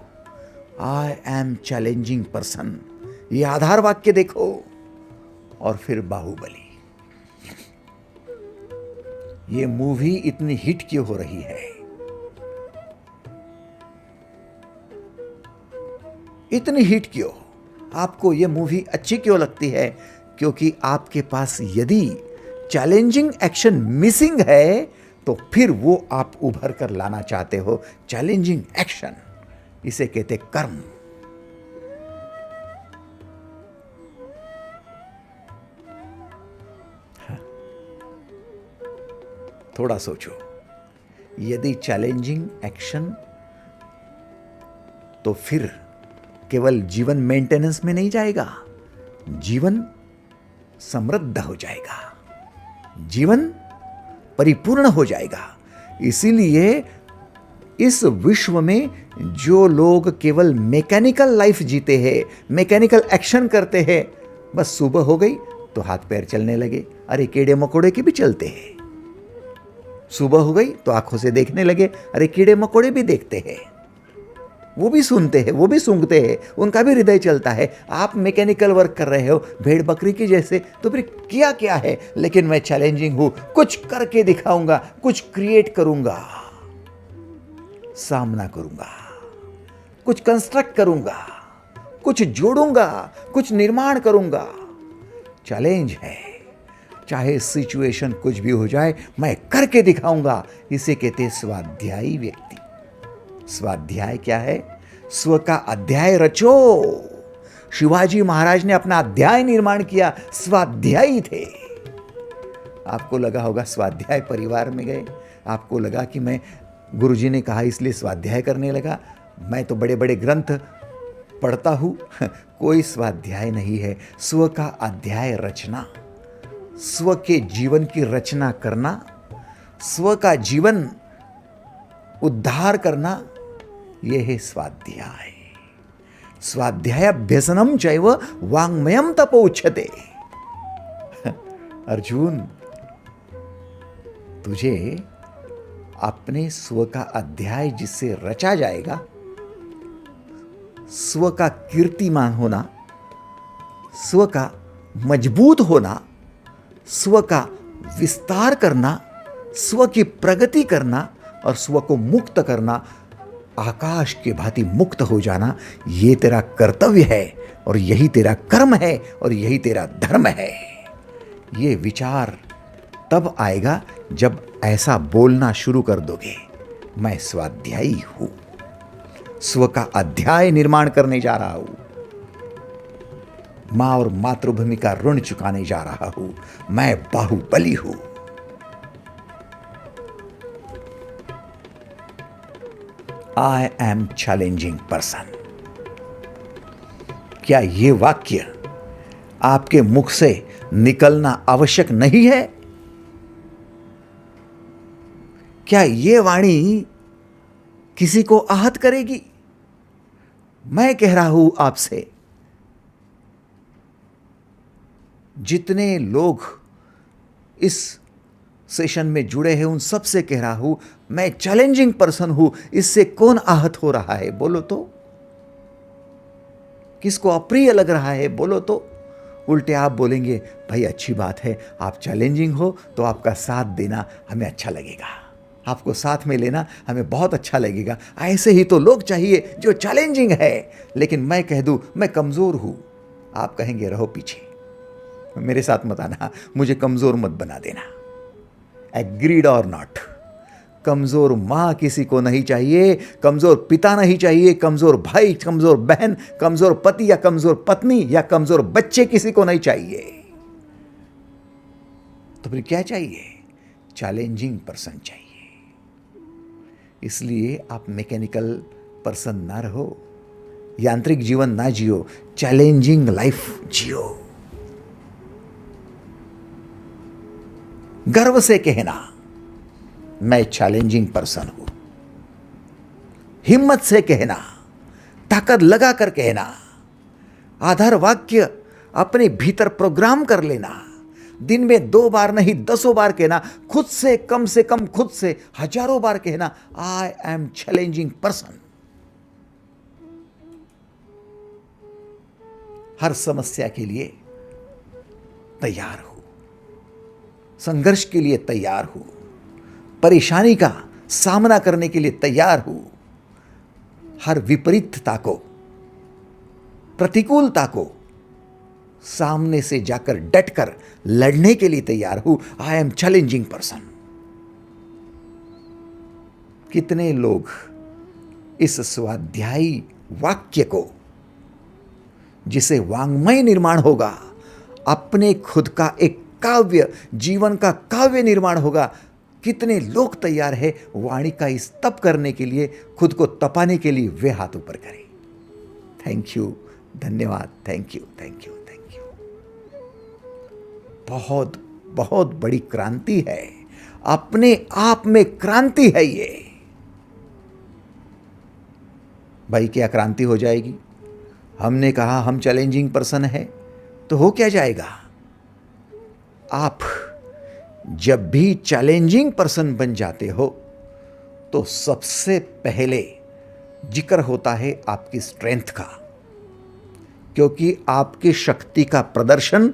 आई एम चैलेंजिंग पर्सन, ये आधार वाक्य देखो, और फिर बाहुबली। ये मूवी इतनी हिट क्यों हो रही है? इतनी हिट क्यों? आपको ये मूवी अच्छी क्यों लगती है? क्योंकि आपके पास यदि चैलेंजिंग एक्शन मिसिंग है, तो फिर वो आप उभर कर लाना चाहते हो चैलेंजिंग एक्शन। इसे कहते कर्म। थोड़ा सोचो, यदि चैलेंजिंग एक्शन, तो फिर केवल जीवन मेंटेनेंस में नहीं जाएगा, जीवन समृद्ध हो जाएगा, जीवन परिपूर्ण हो जाएगा। इसीलिए इस विश्व में जो लोग केवल मैकेनिकल लाइफ जीते हैं, मैकेनिकल एक्शन करते हैं, बस सुबह हो गई तो हाथ पैर चलने लगे। अरे कीड़े मकोड़े के भी चलते हैं। सुबह हो गई तो आंखों से देखने लगे, अरे कीड़े मकोड़े भी देखते हैं, वो भी सुनते हैं, वो भी सूंघते हैं, उनका भी हृदय चलता है। आप मैकेनिकल वर्क कर रहे हो भेड़ बकरी की जैसे, तो फिर किया क्या है? लेकिन मैं चैलेंजिंग हूं, कुछ करके दिखाऊंगा, कुछ क्रिएट करूंगा, सामना करूंगा, कुछ कंस्ट्रक्ट करूंगा, कुछ जोड़ूंगा, कुछ निर्माण करूंगा। चैलेंज है, चाहे सिचुएशन कुछ भी हो जाए, मैं करके दिखाऊंगा। इसे कहते हैं स्वाध्यायी व्यक्ति। स्वाध्याय क्या है? स्व का अध्याय रचो। शिवाजी महाराज ने अपना अध्याय निर्माण किया, स्वाध्यायी थे। आपको लगा होगा स्वाध्याय परिवार में गए, आपको लगा कि मैं, गुरुजी ने कहा इसलिए स्वाध्याय करने लगा, मैं तो बड़े बड़े ग्रंथ पढ़ता हूं। कोई स्वाध्याय नहीं है। स्व का अध्याय रचना, स्व के जीवन की रचना करना, स्व का जीवन उद्धार करना, यह है स्वाध्याय। स्वाध्यायाभ्यसनम चैव वाङ्मयम तपोच्यते। अर्जुन, तुझे अपने स्व का अध्याय जिससे रचा जाएगा, स्व का कीर्तिमान होना, स्व का मजबूत होना, स्व का विस्तार करना, स्व की प्रगति करना और स्व को मुक्त करना, आकाश के भांति मुक्त हो जाना, ये तेरा कर्तव्य है और यही तेरा कर्म है और यही तेरा धर्म है। ये विचार तब आएगा जब ऐसा बोलना शुरू कर दोगे, मैं स्वाध्यायी हूं, स्व का अध्याय निर्माण करने जा रहा हूं, मां और मातृभूमि का ऋण चुकाने जा रहा हूं, मैं बाहुबली हूं। I am challenging person. क्या ये वाक्य आपके मुख से निकलना आवश्यक नहीं है? क्या ये वाणी किसी को आहत करेगी? मैं कह रहा हूं आपसे, जितने लोग इस सेशन में जुड़े हैं उन सब से कह रहा हूं, मैं चैलेंजिंग पर्सन हूं। इससे कौन आहत हो रहा है बोलो तो? किसको अप्रिय लग रहा है बोलो तो? उल्टे आप बोलेंगे, भाई अच्छी बात है, आप चैलेंजिंग हो तो आपका साथ देना हमें अच्छा लगेगा, आपको साथ में लेना हमें बहुत अच्छा लगेगा। ऐसे ही तो लोग चाहिए जो चैलेंजिंग है। लेकिन मैं कह दूं मैं कमजोर हूं, आप कहेंगे रहो पीछे, मेरे साथ मत आना, मुझे कमजोर मत बना देना। एग्रीड और नॉट? कमजोर मां किसी को नहीं चाहिए, कमजोर पिता नहीं चाहिए, कमजोर भाई, कमजोर बहन, कमजोर पति या कमजोर पत्नी या कमजोर बच्चे किसी को नहीं चाहिए। तो फिर क्या चाहिए? चैलेंजिंग पर्सन चाहिए। इसलिए आप मैकेनिकल पर्सन ना रहो, यांत्रिक जीवन ना जियो, चैलेंजिंग लाइफ जियो। गर्व से कहना मैं चैलेंजिंग पर्सन हूं, हिम्मत से कहना, ताकत लगाकर कहना, आधार वाक्य अपने भीतर प्रोग्राम कर लेना, दिन में 2 बार नहीं 10 बार कहना, खुद से कम खुद से हजारों बार कहना, आई एम चैलेंजिंग पर्सन। हर समस्या के लिए तैयार हूं, संघर्ष के लिए तैयार हूं, परेशानी का सामना करने के लिए तैयार हूं, हर विपरीतता को, प्रतिकूलता को सामने से जाकर डटकर लड़ने के लिए तैयार हूं। I am challenging person. कितने लोग इस स्वाध्यायी वाक्य को, जिसे वाङ्मय निर्माण होगा, अपने खुद का एक काव्य, जीवन का काव्य निर्माण होगा, कितने लोग तैयार है वाणी का इस तप करने के लिए, खुद को तपाने के लिए? वे हाथ ऊपर करें। थैंक यू, धन्यवाद, thank you, thank you, thank you. बहुत बहुत बड़ी क्रांति है, अपने आप में क्रांति है ये। भाई क्या क्रांति हो जाएगी? हमने कहा हम चैलेंजिंग पर्सन है, तो हो क्या जाएगा? आप जब भी चैलेंजिंग पर्सन बन जाते हो तो सबसे पहले जिक्र होता है आपकी स्ट्रेंथ का, क्योंकि आपकी शक्ति का प्रदर्शन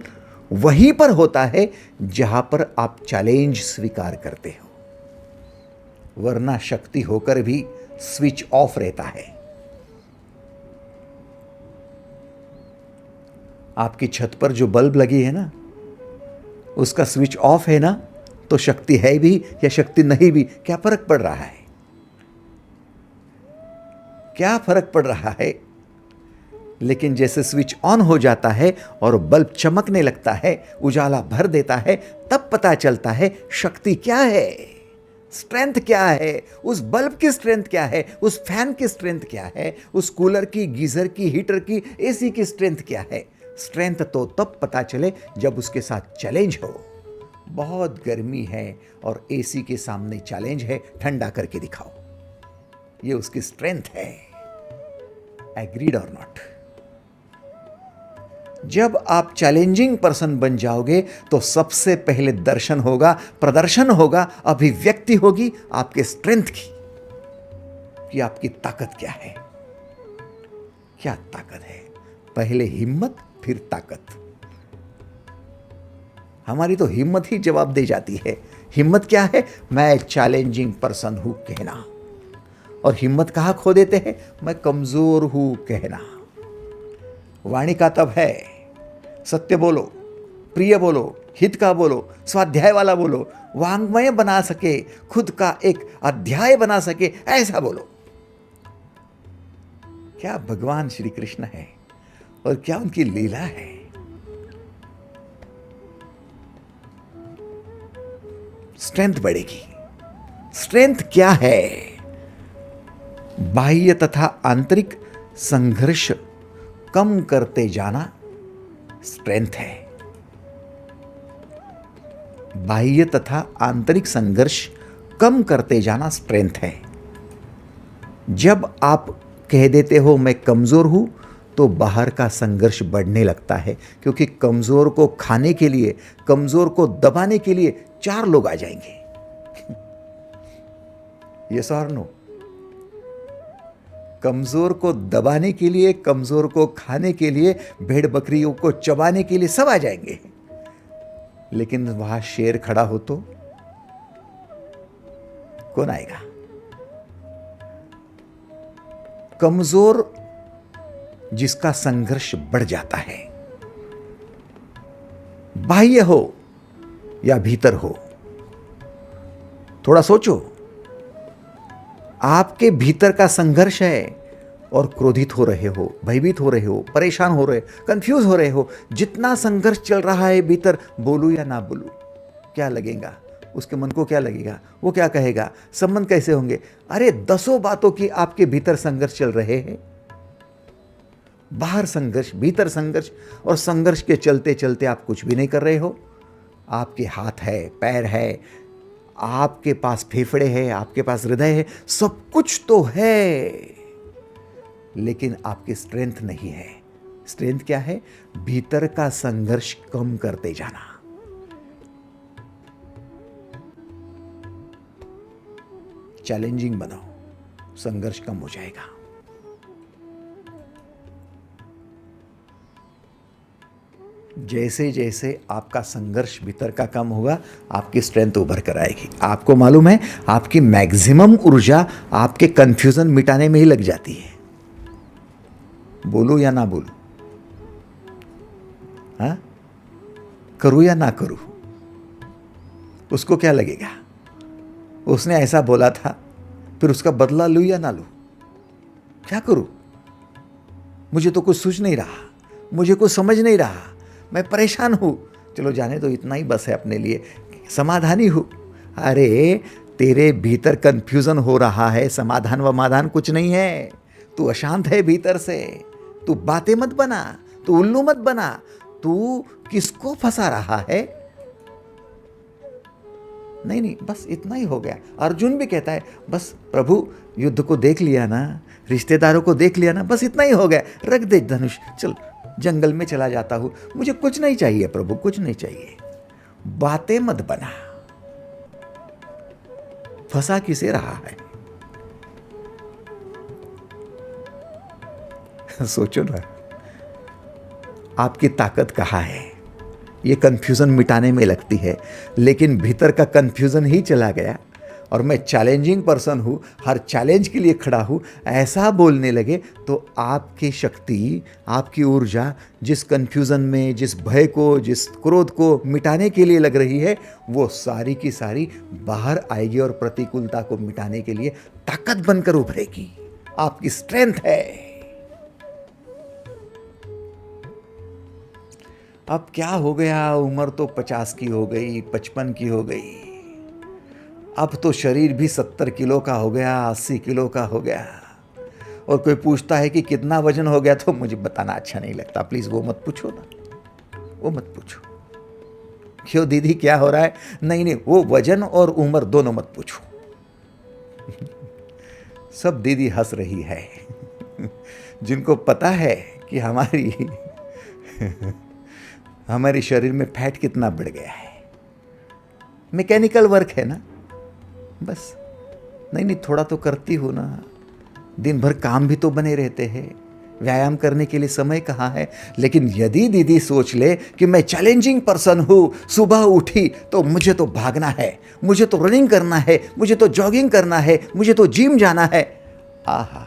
वहीं पर होता है जहां पर आप चैलेंज स्वीकार करते हो, वरना शक्ति होकर भी स्विच ऑफ रहता है। आपकी छत पर जो बल्ब लगी है ना, उसका स्विच ऑफ है ना, तो शक्ति है भी या शक्ति नहीं भी, क्या फर्क पड़ रहा है? क्या फर्क पड़ रहा है? लेकिन जैसे स्विच ऑन हो जाता है और बल्ब चमकने लगता है, उजाला भर देता है, तब पता चलता है शक्ति क्या है, स्ट्रेंथ क्या है, उस बल्ब की स्ट्रेंथ क्या है, उस फैन की स्ट्रेंथ क्या है, उस कूलर की, गीजर की, हीटर की, एसी की स्ट्रेंथ क्या है। स्ट्रेंथ तो तब पता चले जब उसके साथ चैलेंज हो। बहुत गर्मी है और एसी के सामने चैलेंज है, ठंडा करके दिखाओ, ये उसकी स्ट्रेंथ है। एग्रीड और नॉट? जब आप चैलेंजिंग पर्सन बन जाओगे तो सबसे पहले दर्शन होगा, प्रदर्शन होगा, अभिव्यक्ति होगी आपके स्ट्रेंथ की, कि आपकी ताकत क्या है। क्या ताकत है? पहले हिम्मत, फिर ताकत। हमारी तो हिम्मत ही जवाब दे जाती है। हिम्मत क्या है? मैं चैलेंजिंग पर्सन हूं कहना, और हिम्मत कहाँ खो देते हैं? मैं कमजोर हूं कहना। वाणी का तब है सत्य बोलो, प्रिय बोलो, हित का बोलो, स्वाध्याय वाला बोलो, वांग्मय बना सके, खुद का एक अध्याय बना सके, ऐसा बोलो। क्या भगवान श्री कृष्ण है और क्या उनकी लीला है। स्ट्रेंथ बढ़ेगी। स्ट्रेंथ क्या है? बाह्य तथा आंतरिक संघर्ष कम करते जाना स्ट्रेंथ है। बाह्य तथा आंतरिक संघर्ष कम करते जाना स्ट्रेंथ है। जब आप कह देते हो मैं कमजोर हूं, तो बाहर का संघर्ष बढ़ने लगता है, क्योंकि कमजोर को खाने के लिए, कमजोर को दबाने के लिए 4 लोग आ जाएंगे। यस और नो? कमजोर को दबाने के लिए, कमजोर को खाने के लिए, भेड़ बकरियों को चबाने के लिए सब आ जाएंगे। लेकिन वहां शेर खड़ा हो तो कौन आएगा? कमजोर जिसका संघर्ष बढ़ जाता है, बाह्य हो या भीतर हो। थोड़ा सोचो, आपके भीतर का संघर्ष है और क्रोधित हो रहे हो, भयभीत हो रहे हो, परेशान हो रहे हो, कंफ्यूज हो रहे हो। जितना संघर्ष चल रहा है भीतर, बोलूं या ना बोलूं, क्या लगेगा? उसके मन को क्या लगेगा? वो क्या कहेगा? संबंध कैसे होंगे? अरे 10 बातों की आपके भीतर संघर्ष चल रहे हैं। बाहर संघर्ष, भीतर संघर्ष, और संघर्ष के चलते चलते आप कुछ भी नहीं कर रहे हो। आपके हाथ है, पैर है, आपके पास फेफड़े हैं, आपके पास हृदय है, सब कुछ तो है, लेकिन आपकी स्ट्रेंथ नहीं है। स्ट्रेंथ क्या है? भीतर का संघर्ष कम करते जाना। चैलेंजिंग बनाओ, संघर्ष कम हो जाएगा। जैसे जैसे आपका संघर्ष भीतर का कम होगा, आपकी स्ट्रेंथ उभर कर आएगी। आपको मालूम है, आपकी मैक्सिमम ऊर्जा आपके कंफ्यूजन मिटाने में ही लग जाती है। बोलूं या ना बोलूं, हाँ, करूं या ना करूं, उसको क्या लगेगा? उसने ऐसा बोला था, फिर उसका बदला लूं या ना लूं, क्या करूं? मुझे तो कुछ सूझ नहीं रहा, मुझे कुछ समझ नहीं रहा, मैं परेशान हूं। चलो जाने दो, इतना ही बस है अपने लिए, समाधानी हूं। अरे तेरे भीतर कंफ्यूजन हो रहा है, समाधान वमाधान कुछ नहीं है। तू अशांत है भीतर से। तू बातें मत बना, तू उल्लू मत बना। तू किसको फंसा रहा है? नहीं नहीं, बस इतना ही हो गया। अर्जुन भी कहता है, बस प्रभु युद्ध को देख लिया ना, रिश्तेदारों को देख लिया ना, बस इतना ही हो गया, रख दे धनुष, चल जंगल में चला जाता हूं, मुझे कुछ नहीं चाहिए प्रभु, कुछ नहीं चाहिए। बातें मत बना। फंसा किसे रहा है? सोचो ना, आपकी ताकत कहाँ है? ये कंफ्यूजन मिटाने में लगती है, लेकिन भीतर का कंफ्यूजन ही चला गया और मैं चैलेंजिंग पर्सन हूँ, हर चैलेंज के लिए खड़ा हूँ, ऐसा बोलने लगे तो आपकी शक्ति, आपकी ऊर्जा जिस कंफ्यूजन में, जिस भय को, जिस क्रोध को मिटाने के लिए लग रही है, वो सारी की सारी बाहर आएगी और प्रतिकूलता को मिटाने के लिए ताकत बनकर उभरेगी। आपकी स्ट्रेंथ है। अब क्या हो गया, उम्र तो 50 की हो गई, 55 की हो गई, अब तो शरीर भी 70 किलो का हो गया, 80 किलो का हो गया, और कोई पूछता है कि कितना वजन हो गया, तो मुझे बताना अच्छा नहीं लगता। प्लीज वो मत पूछो ना, वो मत पूछो। क्यों दीदी क्या हो रहा है? नहीं नहीं, वो वजन और उम्र दोनों मत पूछो। सब दीदी हंस रही है, जिनको पता है कि हमारे शरीर में फैट कितना बढ़ गया है। मैकेनिकल वर्क है ना, बस। नहीं नहीं, थोड़ा तो करती हो ना, दिन भर काम भी तो बने रहते हैं, व्यायाम करने के लिए समय कहाँ है? लेकिन यदि दीदी सोच ले कि मैं चैलेंजिंग पर्सन हूँ, सुबह उठी तो मुझे तो भागना है, मुझे तो रनिंग करना है, मुझे तो जॉगिंग करना है, मुझे तो जिम जाना है, आहा,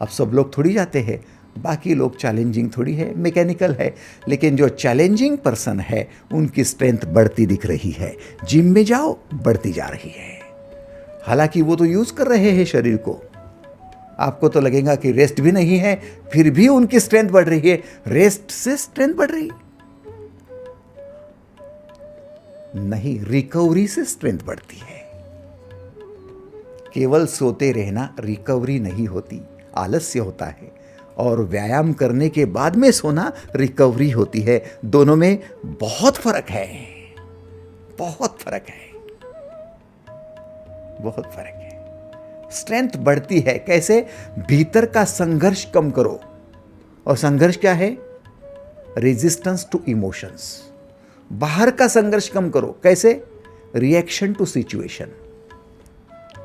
अब सब लोग थोड़ी जाते हैं, बाकी लोग चैलेंजिंग थोड़ी है, मैकेनिकल है, लेकिन जो चैलेंजिंग पर्सन है उनकी स्ट्रेंथ बढ़ती दिख रही है। जिम में जाओ, बढ़ती जा रही है। हालांकि वो तो यूज कर रहे हैं शरीर को, आपको तो लगेगा कि रेस्ट भी नहीं है, फिर भी उनकी स्ट्रेंथ बढ़ रही है। रेस्ट से स्ट्रेंथ बढ़ रही नहीं, रिकवरी से स्ट्रेंथ बढ़ती है। केवल सोते रहना रिकवरी नहीं होती, आलस्य होता है, और व्यायाम करने के बाद में सोना रिकवरी होती है। दोनों में बहुत फर्क है, बहुत फर्क है, बहुत फर्क है। स्ट्रेंथ बढ़ती है कैसे? भीतर का संघर्ष कम करो। और संघर्ष क्या है? Resistance to emotions. बाहर का संघर्ष कम करो कैसे? Reaction to situation.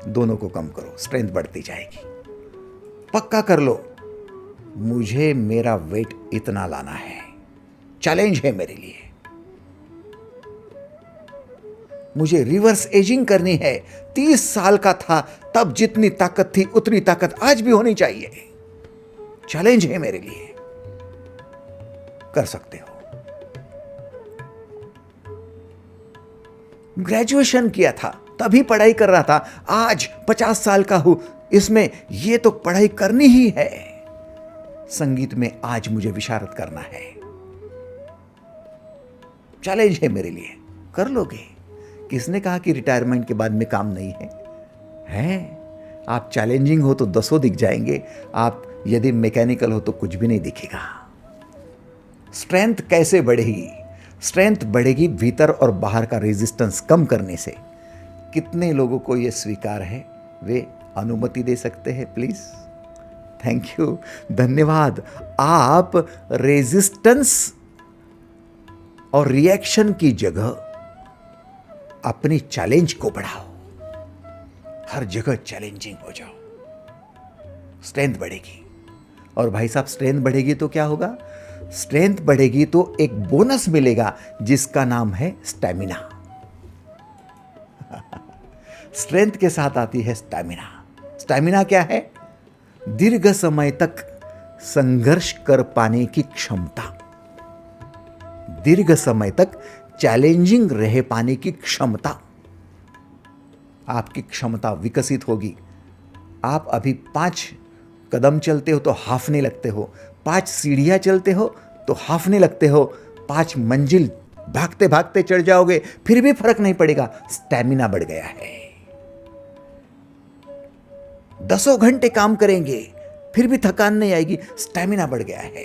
दोनों को कम करो, स्ट्रेंथ बढ़ती जाएगी। पक्का कर लो, मुझे मेरा वेट इतना लाना है, चैलेंज है मेरे लिए। मुझे रिवर्स एजिंग करनी है, 30 साल का था तब जितनी ताकत थी उतनी ताकत आज भी होनी चाहिए, चैलेंज है मेरे लिए। कर सकते हो। ग्रेजुएशन किया था तभी पढ़ाई कर रहा था, आज 50 साल का हूं, इसमें ये तो पढ़ाई करनी ही है। संगीत में आज मुझे विशारद करना है, चैलेंज है मेरे लिए। कर लोगे। किसने कहा कि रिटायरमेंट के बाद में काम नहीं है? आप चैलेंजिंग हो तो 10 दिख जाएंगे, आप यदि मैकेनिकल हो तो कुछ भी नहीं दिखेगा। स्ट्रेंथ कैसे बढ़ेगी? स्ट्रेंथ बढ़ेगी भीतर और बाहर का रेजिस्टेंस कम करने से। कितने लोगों को यह स्वीकार है? वे अनुमति दे सकते हैं प्लीज? थैंक यू, धन्यवाद। आप रेजिस्टेंस और रिएक्शन की जगह अपनी चैलेंज को बढ़ाओ। हर जगह चैलेंजिंग हो जाओ, स्ट्रेंथ बढ़ेगी। और भाई साहब, स्ट्रेंथ बढ़ेगी तो क्या होगा? स्ट्रेंथ बढ़ेगी तो एक बोनस मिलेगा जिसका नाम है स्टैमिना। स्ट्रेंथ के साथ आती है स्टैमिना। स्टैमिना क्या है? दीर्घ समय तक संघर्ष कर पाने की क्षमता, दीर्घ समय तक चैलेंजिंग रह पाने की क्षमता। आपकी क्षमता विकसित होगी। आप अभी 5 कदम चलते हो तो हाफने लगते हो, 5 सीढ़ियां चलते हो तो हाफने लगते हो, 5 मंजिल भागते भागते चढ़ जाओगे फिर भी फर्क नहीं पड़ेगा, स्टैमिना बढ़ गया है। 10 घंटे काम करेंगे फिर भी थकान नहीं आएगी, स्टैमिना बढ़ गया है।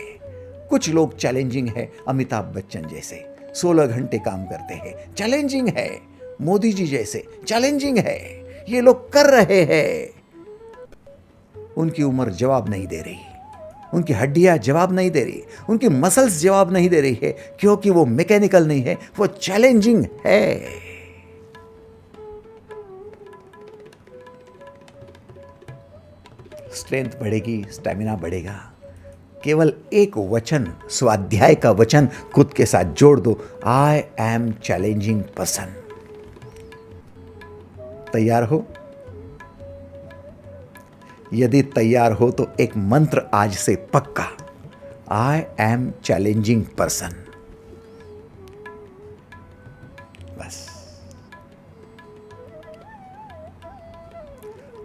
कुछ लोग चैलेंजिंग है, अमिताभ बच्चन जैसे 16 घंटे काम करते हैं, चैलेंजिंग है। मोदी जी जैसे चैलेंजिंग है। ये लोग कर रहे हैं। उनकी उम्र जवाब नहीं दे रही, उनकी हड्डियां जवाब नहीं दे रही, उनकी मसल्स जवाब नहीं दे रही है, क्योंकि वो मैकेनिकल नहीं है, वो चैलेंजिंग है। स्ट्रेंथ बढ़ेगी, स्टैमिना बढ़ेगा। केवल एक वचन, स्वाध्याय का वचन खुद के साथ जोड़ दो, आई एम चैलेंजिंग पर्सन। तैयार हो? यदि तैयार हो तो एक मंत्र आज से पक्का, आई एम चैलेंजिंग पर्सन। बस।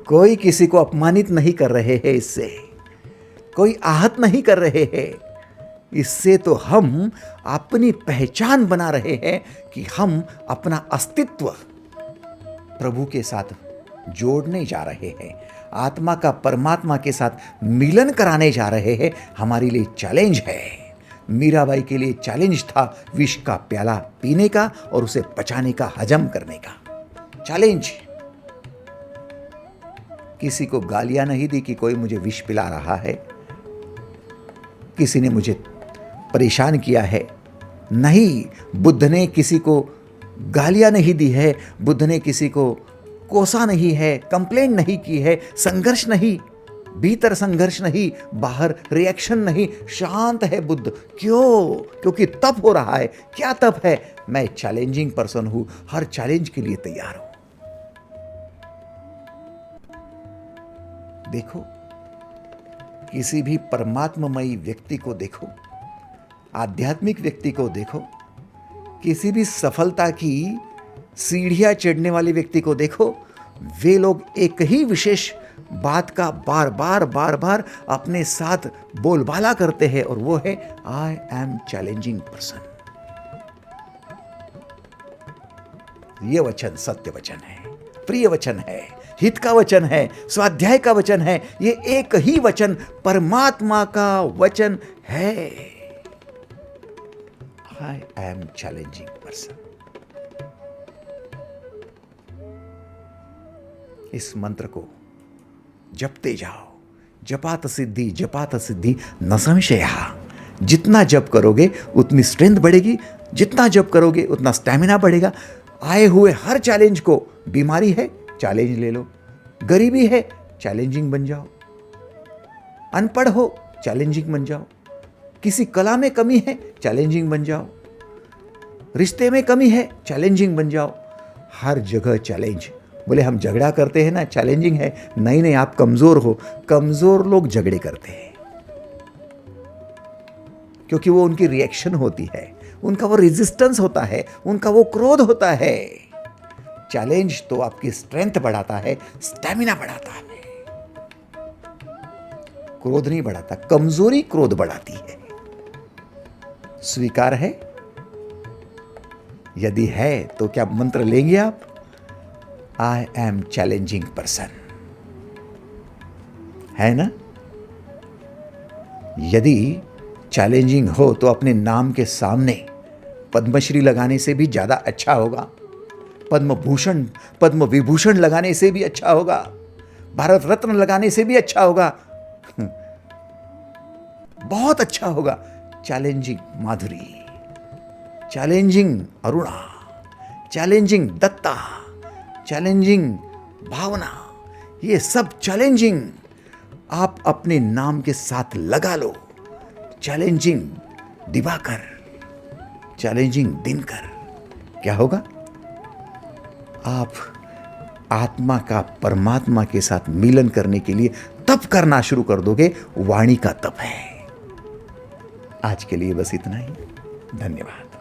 कोई किसी को अपमानित नहीं कर रहे हैं, इससे कोई आहत नहीं कर रहे हैं। इससे तो हम अपनी पहचान बना रहे हैं कि हम अपना अस्तित्व प्रभु के साथ जोड़ने जा रहे हैं, आत्मा का परमात्मा के साथ मिलन कराने जा रहे हैं। हमारे लिए चैलेंज है। मीराबाई के लिए चैलेंज था विष का प्याला पीने का और उसे पचाने का, हजम करने का चैलेंज। किसी को गालियां नहीं दी कि कोई मुझे विष पिला रहा है, किसी ने मुझे परेशान किया है, नहीं। बुद्ध ने किसी को गालियां नहीं दी है, बुद्ध ने किसी को कोसा नहीं है, कंप्लेंट नहीं की है, संघर्ष नहीं, भीतर संघर्ष नहीं, बाहर रिएक्शन नहीं, शांत है बुद्ध। क्यों? क्योंकि तप हो रहा है। क्या तप है? मैं चैलेंजिंग पर्सन हूं, हर चैलेंज के लिए तैयार हूं। देखो, किसी भी परमात्ममयी व्यक्ति को देखो, आध्यात्मिक व्यक्ति को देखो, किसी भी सफलता की सीढ़ियां चढ़ने वाले व्यक्ति को देखो, वे लोग एक ही विशेष बात का बार बार अपने साथ बोलबाला करते हैं, और वो है आई एम चैलेंजिंग पर्सन। ये वचन सत्य वचन है, प्रिय वचन है, हित का वचन है, स्वाध्याय का वचन है। ये एक ही वचन परमात्मा का वचन है। I am challenging person. इस मंत्र को जपते जाओ। जपात सिद्धि न संशय। जितना जप करोगे उतनी स्ट्रेंथ बढ़ेगी, जितना जप करोगे उतना स्टैमिना बढ़ेगा। आए हुए हर चैलेंज को, बीमारी है चैलेंज ले लो, गरीबी है चैलेंजिंग बन जाओ, अनपढ़ हो चैलेंजिंग बन जाओ, किसी कला में कमी है चैलेंजिंग बन जाओ, रिश्ते में कमी है चैलेंजिंग बन जाओ। हर जगह चैलेंज। बोले हम झगड़ा करते हैं ना, चैलेंजिंग है। नहीं, आप कमजोर हो। कमजोर लोग झगड़े करते हैं क्योंकि वो उनकी रिएक्शन होती है, उनका वो रेजिस्टेंस होता है, उनका वो क्रोध होता है। चैलेंज तो आपकी स्ट्रेंथ बढ़ाता है, स्टैमिना बढ़ाता है, क्रोध नहीं बढ़ाता। कमजोरी क्रोध बढ़ाती है। स्वीकार है? यदि है तो क्या मंत्र लेंगे आप? आई एम चैलेंजिंग पर्सन, है ना? यदि चैलेंजिंग हो तो अपने नाम के सामने पद्मश्री लगाने से भी ज्यादा अच्छा होगा, पद्म भूषण, पद्म विभूषण लगाने से भी अच्छा होगा, भारत रत्न लगाने से भी अच्छा होगा, बहुत अच्छा होगा। Challenging Madhuri, challenging Aruna, challenging Datta, challenging Bhavna, ये सब चैलेंजिंग आप अपने नाम के साथ लगा लो। Challenging Diwakar, challenging Dinkar. क्या होगा? आप आत्मा का परमात्मा के साथ मिलन करने के लिए तप करना शुरू कर दोगे। वाणी का तप है। आज के लिए बस इतना ही। धन्यवाद।